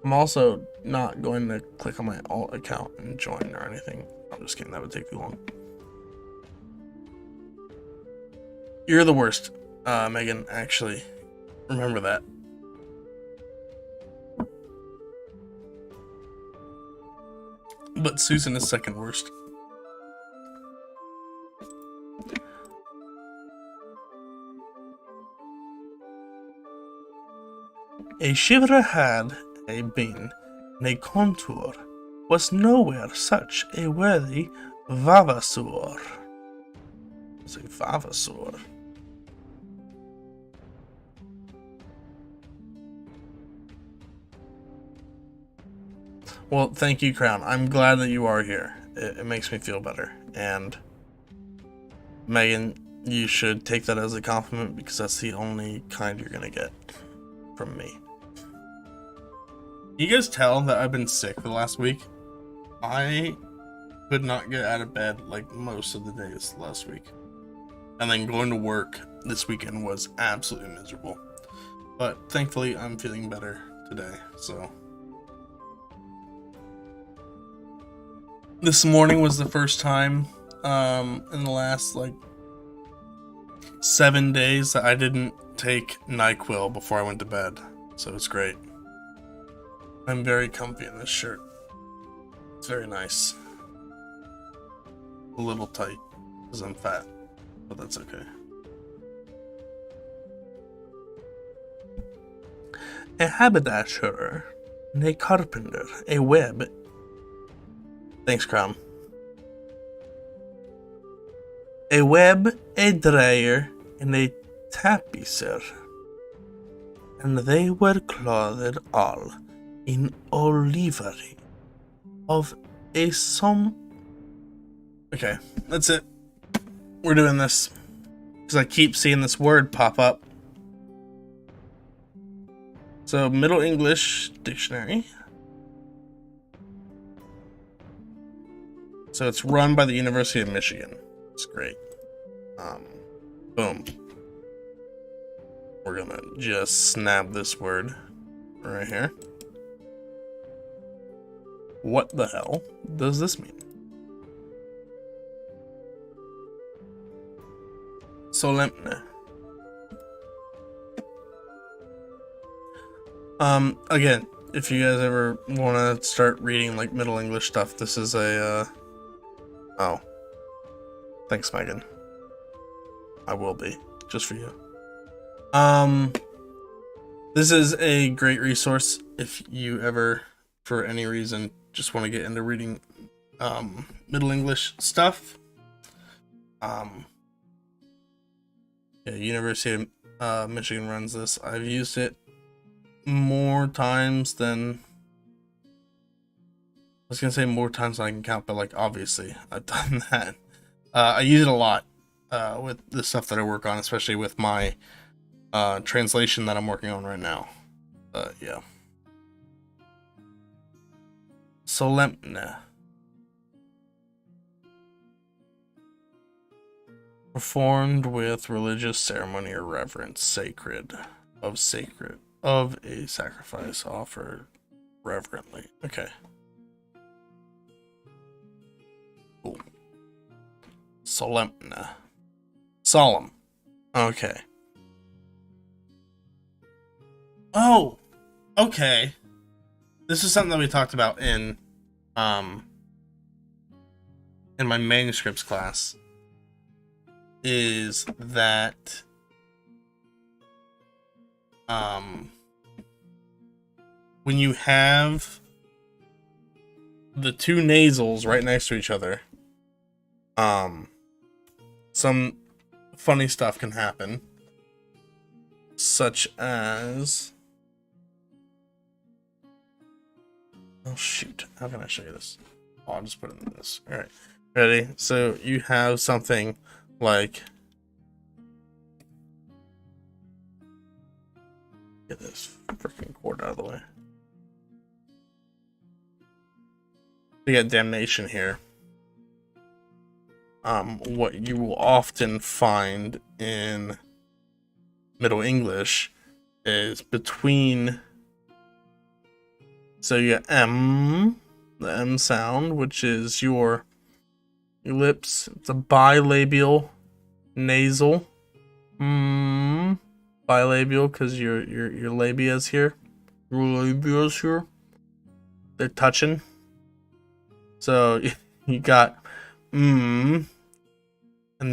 I'm also not going to click on my alt account and join or anything. I'm just kidding, that would take too long. You're the worst, Megan, actually. Remember that. But Susan is second worst. A shiver had a been, and a contour was nowhere such a worthy vavasseur. It's a vavasseur. Well, thank you, Crown. I'm glad that you are here. It makes me feel better. And Megan, you should take that as a compliment because that's the only kind you're gonna get from me. You guys tell that I've been sick for the last week? I could not get out of bed like most of the days last week. And then going to work this weekend was absolutely miserable. But thankfully I'm feeling better today, so. This morning was the first time in the last like 7 days that I didn't take NyQuil before I went to bed. So it's great. I'm very comfy in this shirt. It's very nice. A little tight because I'm fat, but that's okay. A haberdasher, a carpenter, a web. Thanks, Crown. A web, a dryer, and a tapicer. And they were clothed all in livery of a Okay, that's it. We're doing this. Because I keep seeing this word pop up. So, Middle English Dictionary. So it's run by the University of Michigan. It's great. Boom. We're gonna just snap this word right here. What the hell does this mean? Solemne. Again, if you guys ever want to start reading like Middle English stuff, this is a oh. Thanks, Megan. I will be, just for you. This is a great resource if you ever, for any reason, just want to get into reading Middle English stuff. Yeah, University of Michigan runs this. I've used it more times than I was gonna say more times than I can count, but like obviously I've done that. I use it a lot with the stuff that I work on, especially with my translation that I'm working on right now. Yeah. Solemne. Performed with religious ceremony or reverence, sacred of a sacrifice offered reverently. Okay. Cool. Solemne. Solemn. Okay. Oh, okay. This is something that we talked about in my manuscripts class. Is that when you have the two nasals right next to each other, some funny stuff can happen, such as, oh shoot, how can I show you this? Oh, I'll just put it in this. All right, ready? So you have something like, get this freaking cord out of the way. We got damnation here. What you will often find in Middle English is between, so you got M, the M sound, which is your lips. It's a bilabial nasal. Bilabial because your labia's here. Your labia's here. They're touching. So you got and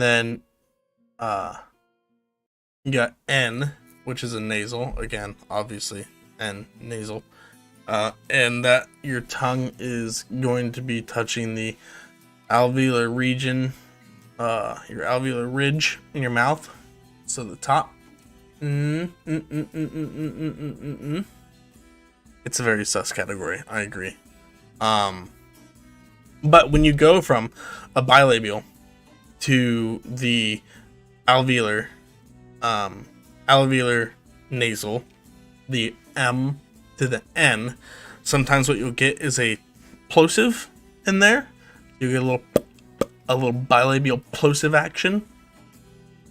then you got N, which is a nasal, again, obviously, N, nasal. And that your tongue is going to be touching the alveolar region, your alveolar ridge in your mouth. So the top. It's a very sus category, I agree. But when you go from a bilabial to the alveolar nasal, the M to the N, sometimes what you'll get is a plosive in there. You get a little bilabial plosive action,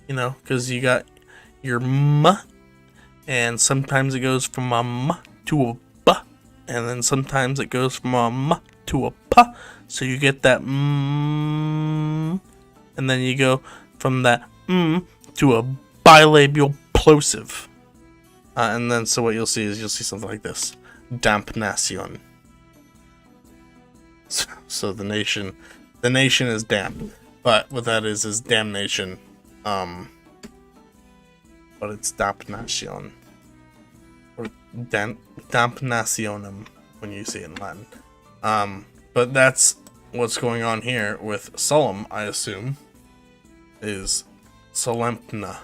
you know, because you got your M, and sometimes it goes from a M to a B, and then sometimes it goes from a M to a P. So you get that and then you go from that to a bilabial plosive. And then so what you'll see is something like this. Damnation. So the nation is damned. But what that is damnation. But it's damnation. Or damnationem when you see it in Latin. But that's what's going on here with solemn, I assume, is solemna.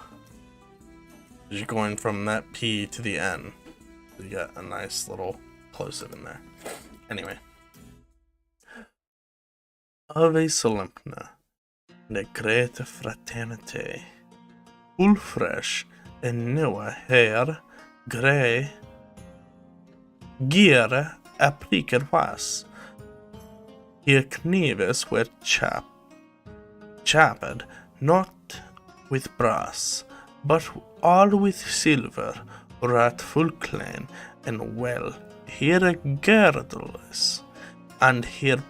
You're going from that P to the N. So you got a nice little plosive in there. Anyway. Ave solemna, decrete fraternite, full fresh, and newa hair, grey, gear, appliker was. Here knives were chapped, not with brass, but all with silver, wrought full clean and well. Here girdles, and here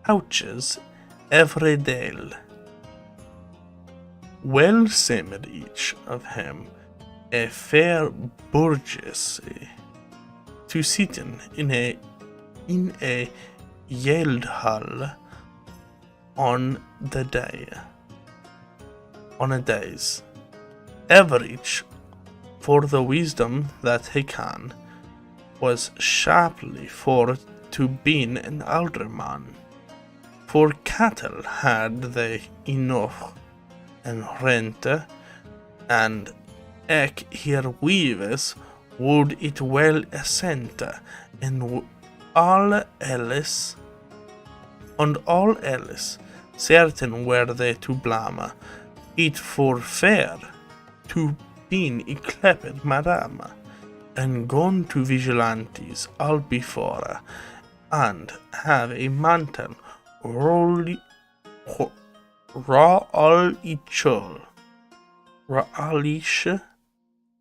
pouches every dale. Well seemed each of him a fair burgessie, to sit in a yield hall on a days, average for the wisdom that he can, was sharply for to been an alderman, for cattle had they enough, and rent, and eke here weaves would it well assent, and all else, certain were they to blame it for fair, to been eclipsed, madame, and gone to vigilantes all before, and have a mountain rolly raw all ichol, raalish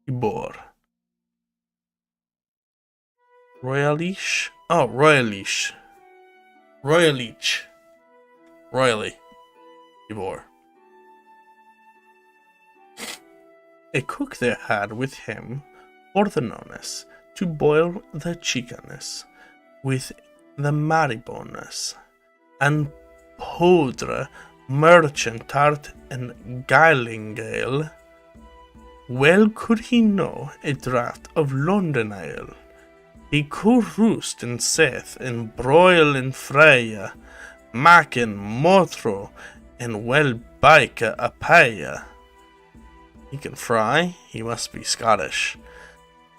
ibor. Royalish? Oh, Royalish. Royalich. Royally. Ibor. A cook there had with him orthonones to boil the chickens with the maribones, and powder merchant tart and gilingale. Well could he know a draught of London ale. He could roost and saith and broil and fry, maken motro and well bake a pie. He can fry, he must be Scottish.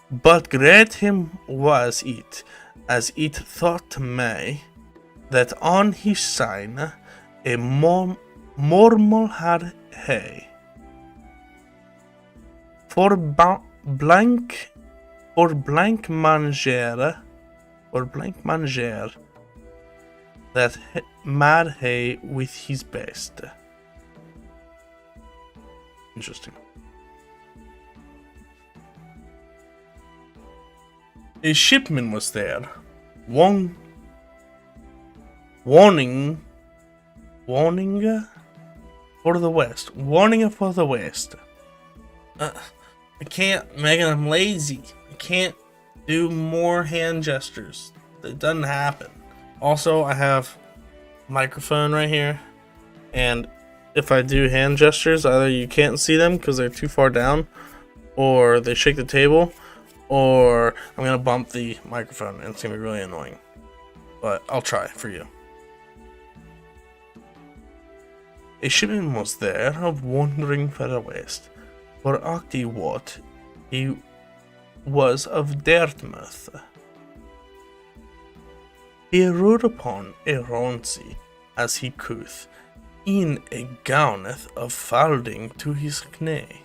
But great him was it, as it thought may, that on his sign a mormal had he. For blank manger, that mad he with his best. Interesting. A shipman was there, warning for the west. Warning for the west. I can't, Megan, I'm lazy. I can't do more hand gestures. It doesn't happen. Also, I have a microphone right here, and if I do hand gestures, either you can't see them because they're too far down, or they shake the table, or I'm going to bump the microphone, and it's going to be really annoying. But I'll try for you. A shipman was there of wandering for the west, for Octi what he was of Dartmouth. He rode upon a ronsy as he could, in a gowneth of falding to his knee.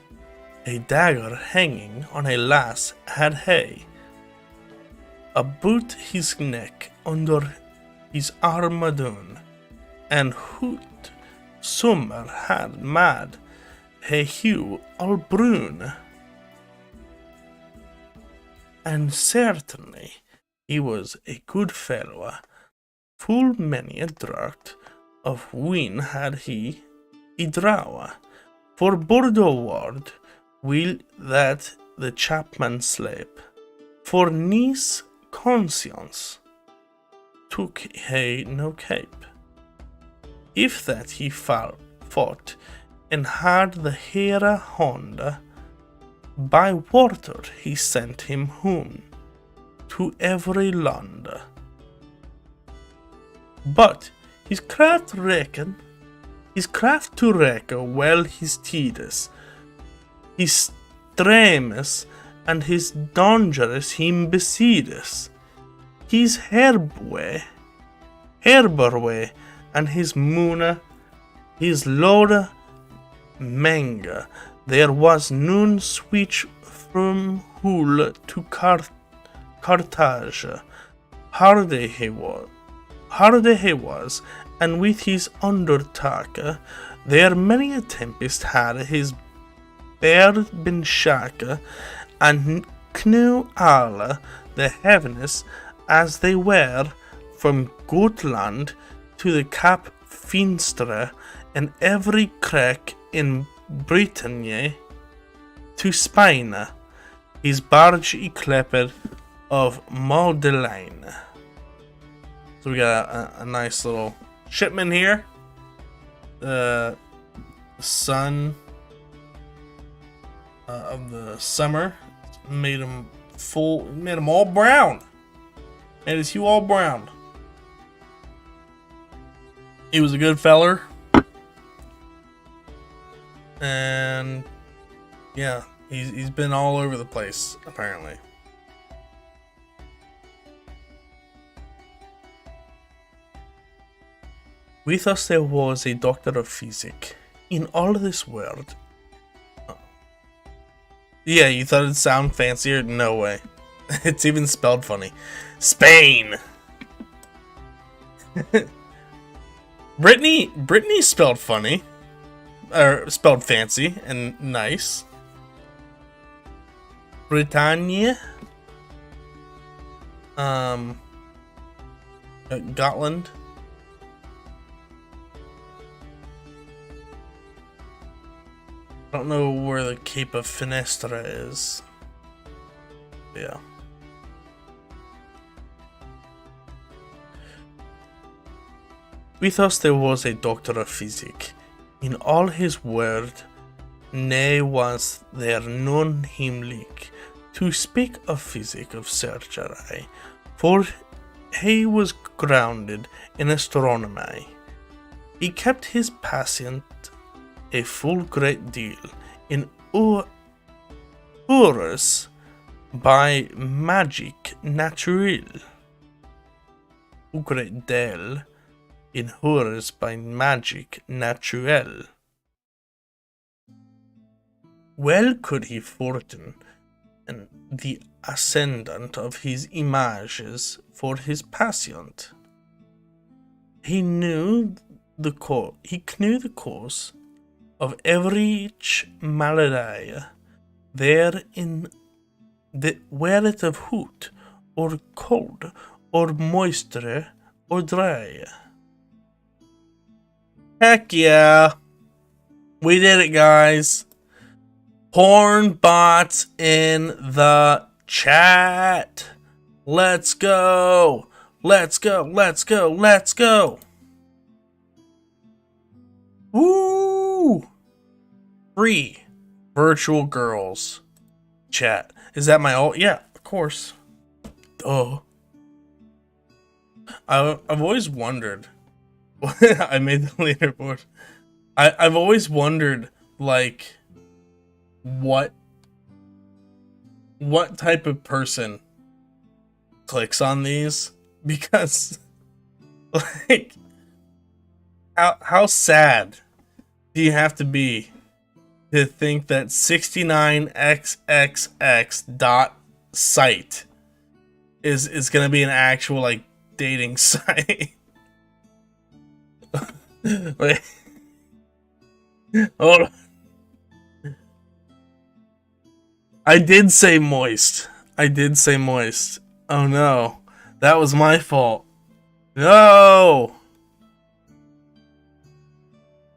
A dagger hanging on a lass had he, about his neck under his armadune, and hoot summer had mad he hue all brune. And certainly he was a good fellow, full many a draught of wine had he I draw, for Bordeaux ward will that the chapman sleep, for Nice conscience took he no cape. If that he fought and had the hera Honda, by water he sent him home to every land. But his craft to reckon well his tedes, his streams and his dangers him besiedes, his herberway and his moona, his lord manga, there was none switch from Hull to Carthage. Hardy he was, and with his undertaker, there many a tempest had his bear been shaken, and knew all the heavens as they were, from Gotland to the Cap Finstre, and every crack in Brittany to Spain, his barge eclipsed of Madeleine. So we got a nice little shipment here. The sun of the summer made him all brown. Made his hue all brown. He was a good feller. And yeah, he's been all over the place, apparently. With us there was a doctor of physic in all this world. Yeah, you thought it'd sound fancier? No way. It's even spelled funny. Spain! Brittany spelled funny. Or spelled fancy and nice. Britannia. Gotland. I don't know where the Cape of Finestra is. Yeah. With us there was a doctor of physic. In all his word, ne was there none him like, to speak of physic of surgery, for he was grounded in astronomy. He kept his patient a full great deal in horrors by magic natural. A great deal in horrors by magic natural. Well could he fortune and the ascendant of his images for his patient. He knew the cause of every malady there in the were it of heat or cold or moisture or dry. Heck yeah, we did it, guys. Porn bots in the chat. Let's go. Let's go. Let's go. Let's go. Woo! Free virtual girls chat. Is that my alt? Yeah, of course. Oh. I've always wondered. I made the leaderboard. I've always wondered, like, what type of person clicks on these, because like how sad do you have to be to think that 69xxx dot site is gonna be an actual like dating site? Wait. Hold on. I did say moist. I did say moist. Oh no. That was my fault. No!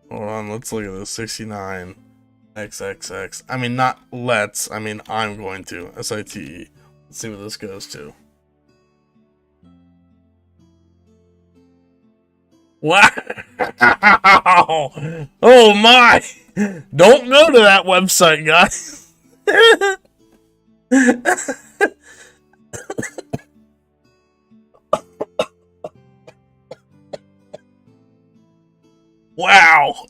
Hold on, let's look at this. 69 XXX. I mean, not let's. I mean, I'm going to. SITE. Let's see what this goes to. Wow! Oh my! Don't go to that website, guys. Wow.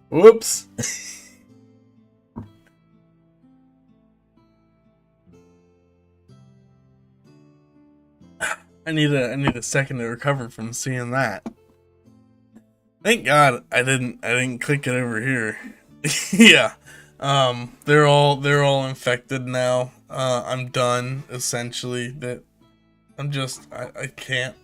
Whoops. I need a second to recover from seeing that. Thank God I didn't click it over here. Yeah. They're all infected now. I'm done, essentially. That I'm just I can't.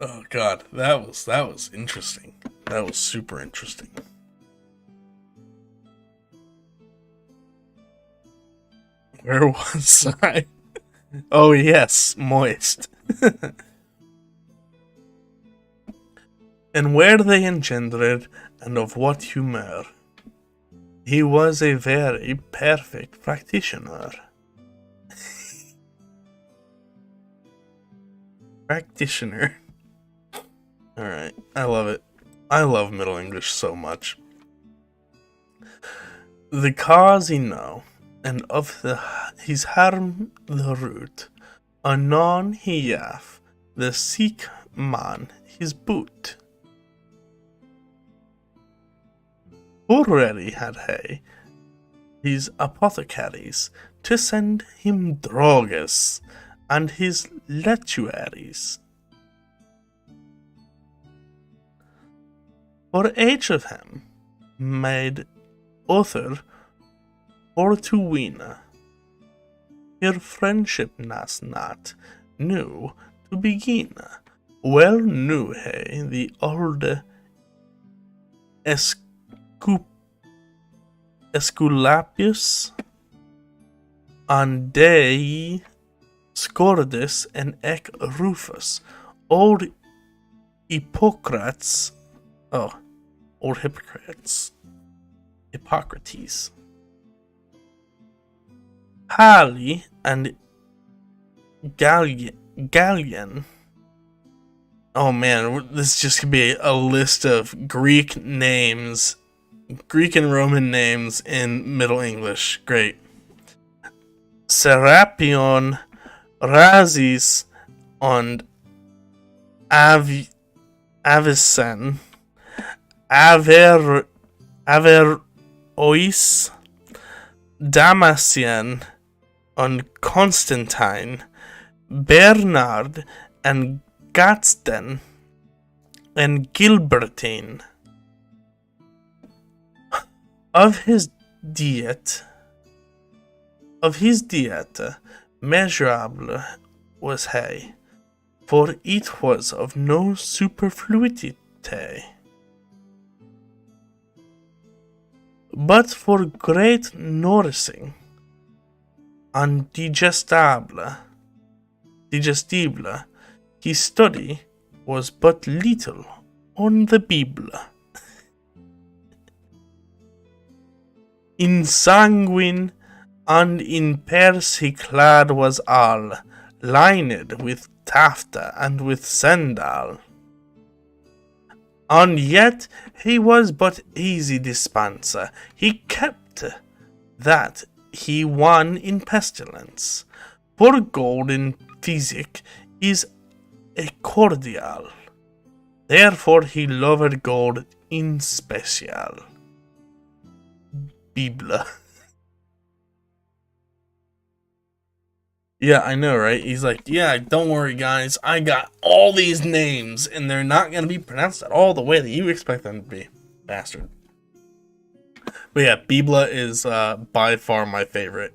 Oh God, that was interesting. That was super interesting. Where was I? Oh yes, moist. And where they engendered, and of what humour. He was a very perfect practitioner. Practitioner. Alright, I love it. I love Middle English so much. The cause he know, and of his harm the root. Anon he yaff, the sick man his boot. Already had he his apothecaries to send him drogas, and his letuaries. For each of them made other or to win. Her friendship nas not new to begin. Well knew he the old Esculapius, and Dei Scordus and Ec Rufus, old Hippocrates, old Hippocrates, Halley and Gallian. Oh man, this just could be a list of Greek names, Greek and Roman names in Middle English. Great. Serapion, Razis, and Avicen, Averrois, Damascene, and Constantine, Bernard, and Gadsden, and Gilbertine. Of his diet, measurable was he, for it was of no superfluity, but for great nourishing and digestible, his study was but little on the Bible. In sanguine and in pairs he clad was all, lined with taffeta and with sandal. And yet he was but easy dispenser, he kept that he won in pestilence, for gold in physic is a cordial, therefore he loved gold in special. Bible. Yeah, I know, right? He's like, yeah, don't worry, guys. I got all these names, and they're not going to be pronounced at all the way that you expect them to be. Bastard. But yeah, Bibla is by far my favorite.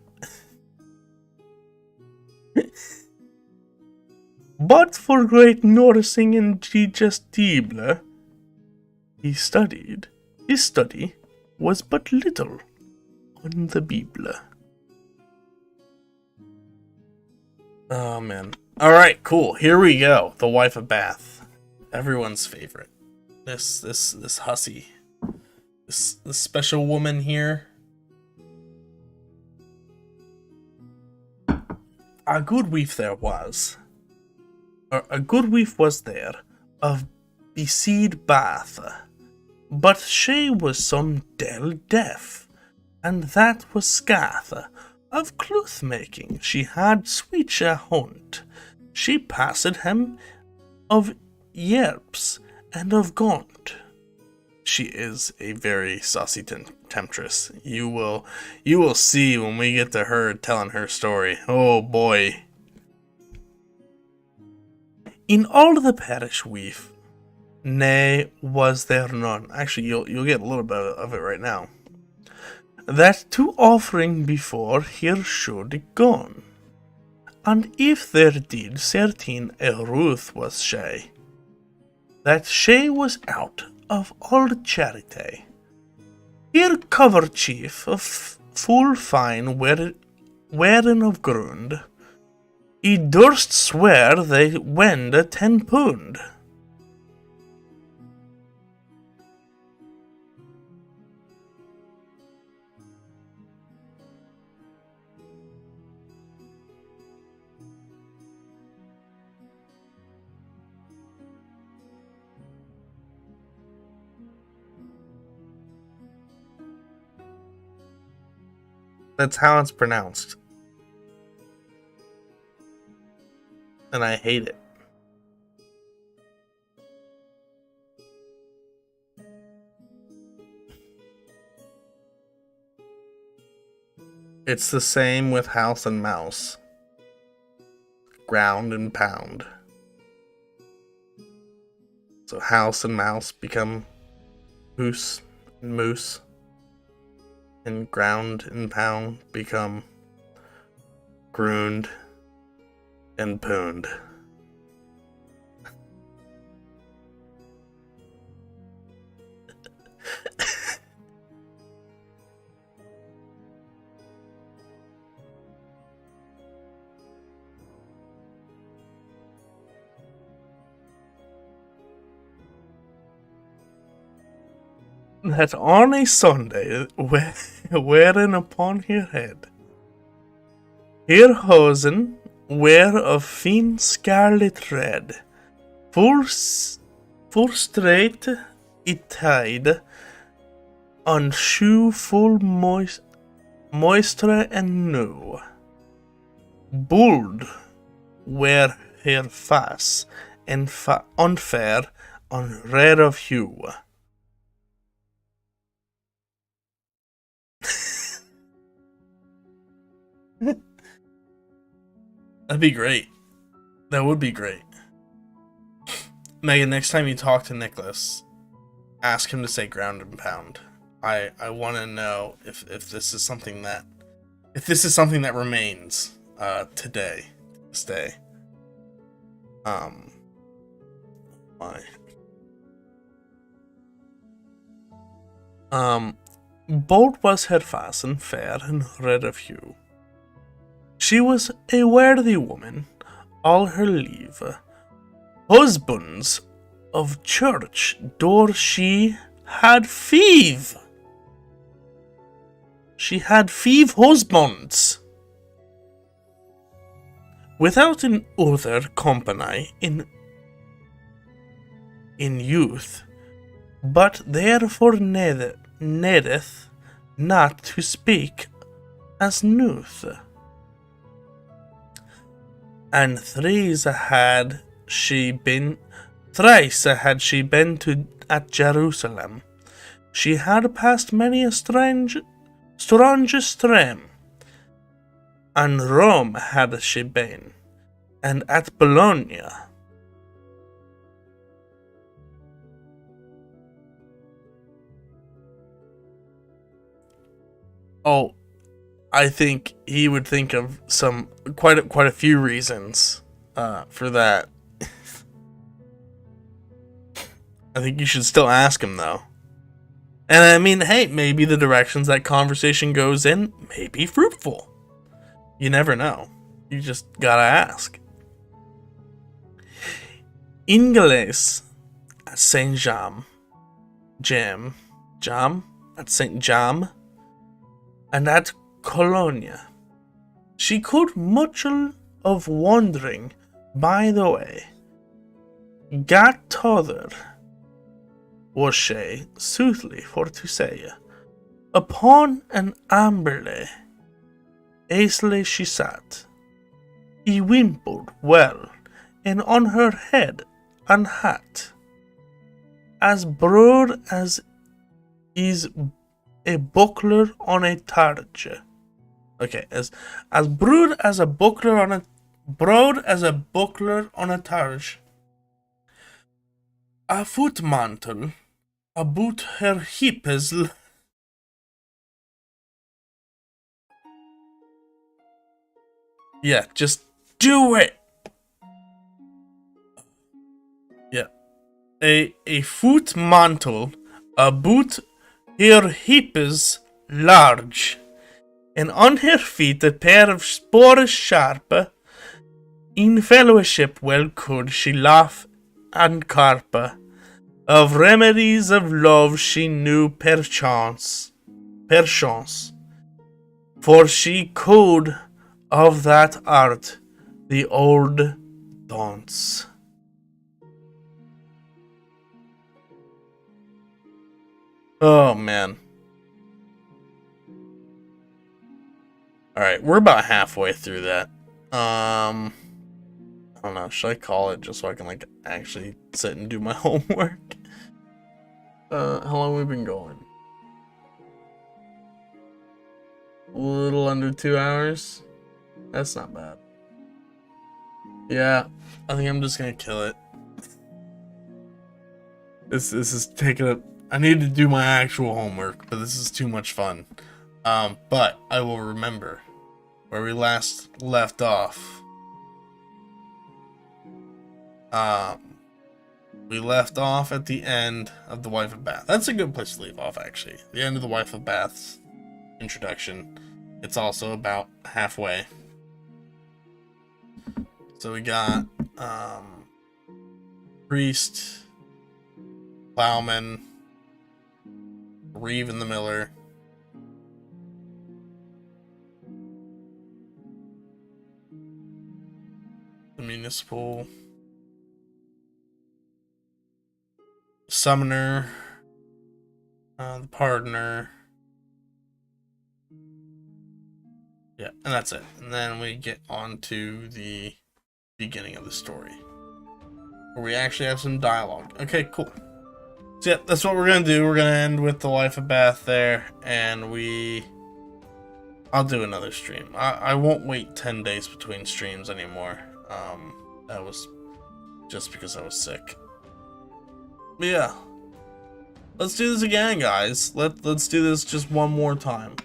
But for great nourishing and digestible, his study was but little on the Bible. Oh man. Alright, cool. Here we go. The Wife of Bath. Everyone's favorite. This hussy. This special woman here. A good wife there was. A good wife was there of beside Bath, but she was some del deaf, and that was scath. Of cloth making she had sweet a hunt. She passed him of yerps and of gaunt. She is a very saucy temptress. You will see when we get to her telling her story. Oh boy. In all the parish weef, nay, was there none. Actually, you'll get a little bit of it right now. That to offering before here should gone. And if there did certain a Ruth was she, that she was out of all charity. Here cover chief of full fine wearing of ground, he durst swear they wend £10. That's how it's pronounced. And I hate it. It's the same with house and mouse. Ground and pound. So house and mouse become Hoose and moose and ground and pound become grooned and pooned. That on a Sunday, wearing upon her head her hosen were of fine scarlet red, full straight it tied, on shoe full moisture and new. Bold were her face, and unfair on red of hue. That'd be great. That would be great. Megan, next time you talk to Nicholas, ask him to say ground and pound. I want to know if this is something that remains today, this day. My bold was her face and fair and red of hue. She was a worthy woman, all her leave. Husbands of church door she had five. She had 5 husbands. Without an other company in youth, but therefore needeth not to speak as nouth. And thrice had she been to at Jerusalem. She had passed many a strange stream, and Rome had she been, and at Bologna. Oh, I think he would think of quite a few reasons for that. I think you should still ask him though. And I mean, hey, maybe the directions that conversation goes in may be fruitful. You never know. You just gotta ask. Ingles at Saint Jam, at Saint Jam, and at Colonia. She could much of wandering by the way. Gat t'other was she, soothly for to say, upon an amberley, easily she sat. He wimpled well, and on her head an hat, as broad as is a buckler on a targe. Okay, as broad as a buckler on a targe. A foot mantle about her hips. Yeah, just do it. Yeah, a foot mantle about her hips large, and on her feet a pair of spurs sharp. In fellowship well could she laugh and carp. Of remedies of love she knew perchance, for she could of that art the old dance. Oh man. Alright, we're about halfway through that. I don't know, should I call it just so I can like actually sit and do my homework? How long have we been going? A little under 2 hours? That's not bad. Yeah, I think I'm just gonna kill it. This is taking I need to do my actual homework, but this is too much fun. But I will remember where we last left off. We left off at the end of The Wife of Bath. That's a good place to leave off, actually. The end of The Wife of Bath's introduction. It's also about halfway. So we got priest, plowman, Reeve and the miller, the municipal, summoner, the pardoner. Yeah, and that's it. And then we get on to the beginning of the story, where we actually have some dialogue. Okay, cool. So yeah, that's what we're gonna do. We're gonna end with The Life of Bath there, and I'll do another stream. I won't wait 10 days between streams anymore. That was just because I was sick. But yeah, let's do this again, guys. Let's do this just one more time.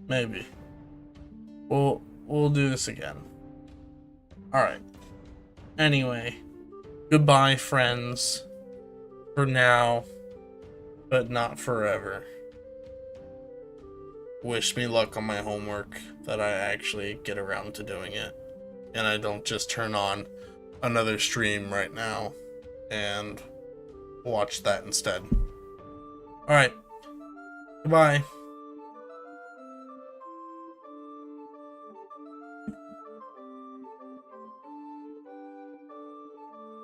Maybe. We'll do this again. Alright. Anyway, goodbye, friends. For now, but not forever. Wish me luck on my homework, that I actually get around to doing it, and I don't just turn on another stream right now and watch that instead. Alright, goodbye.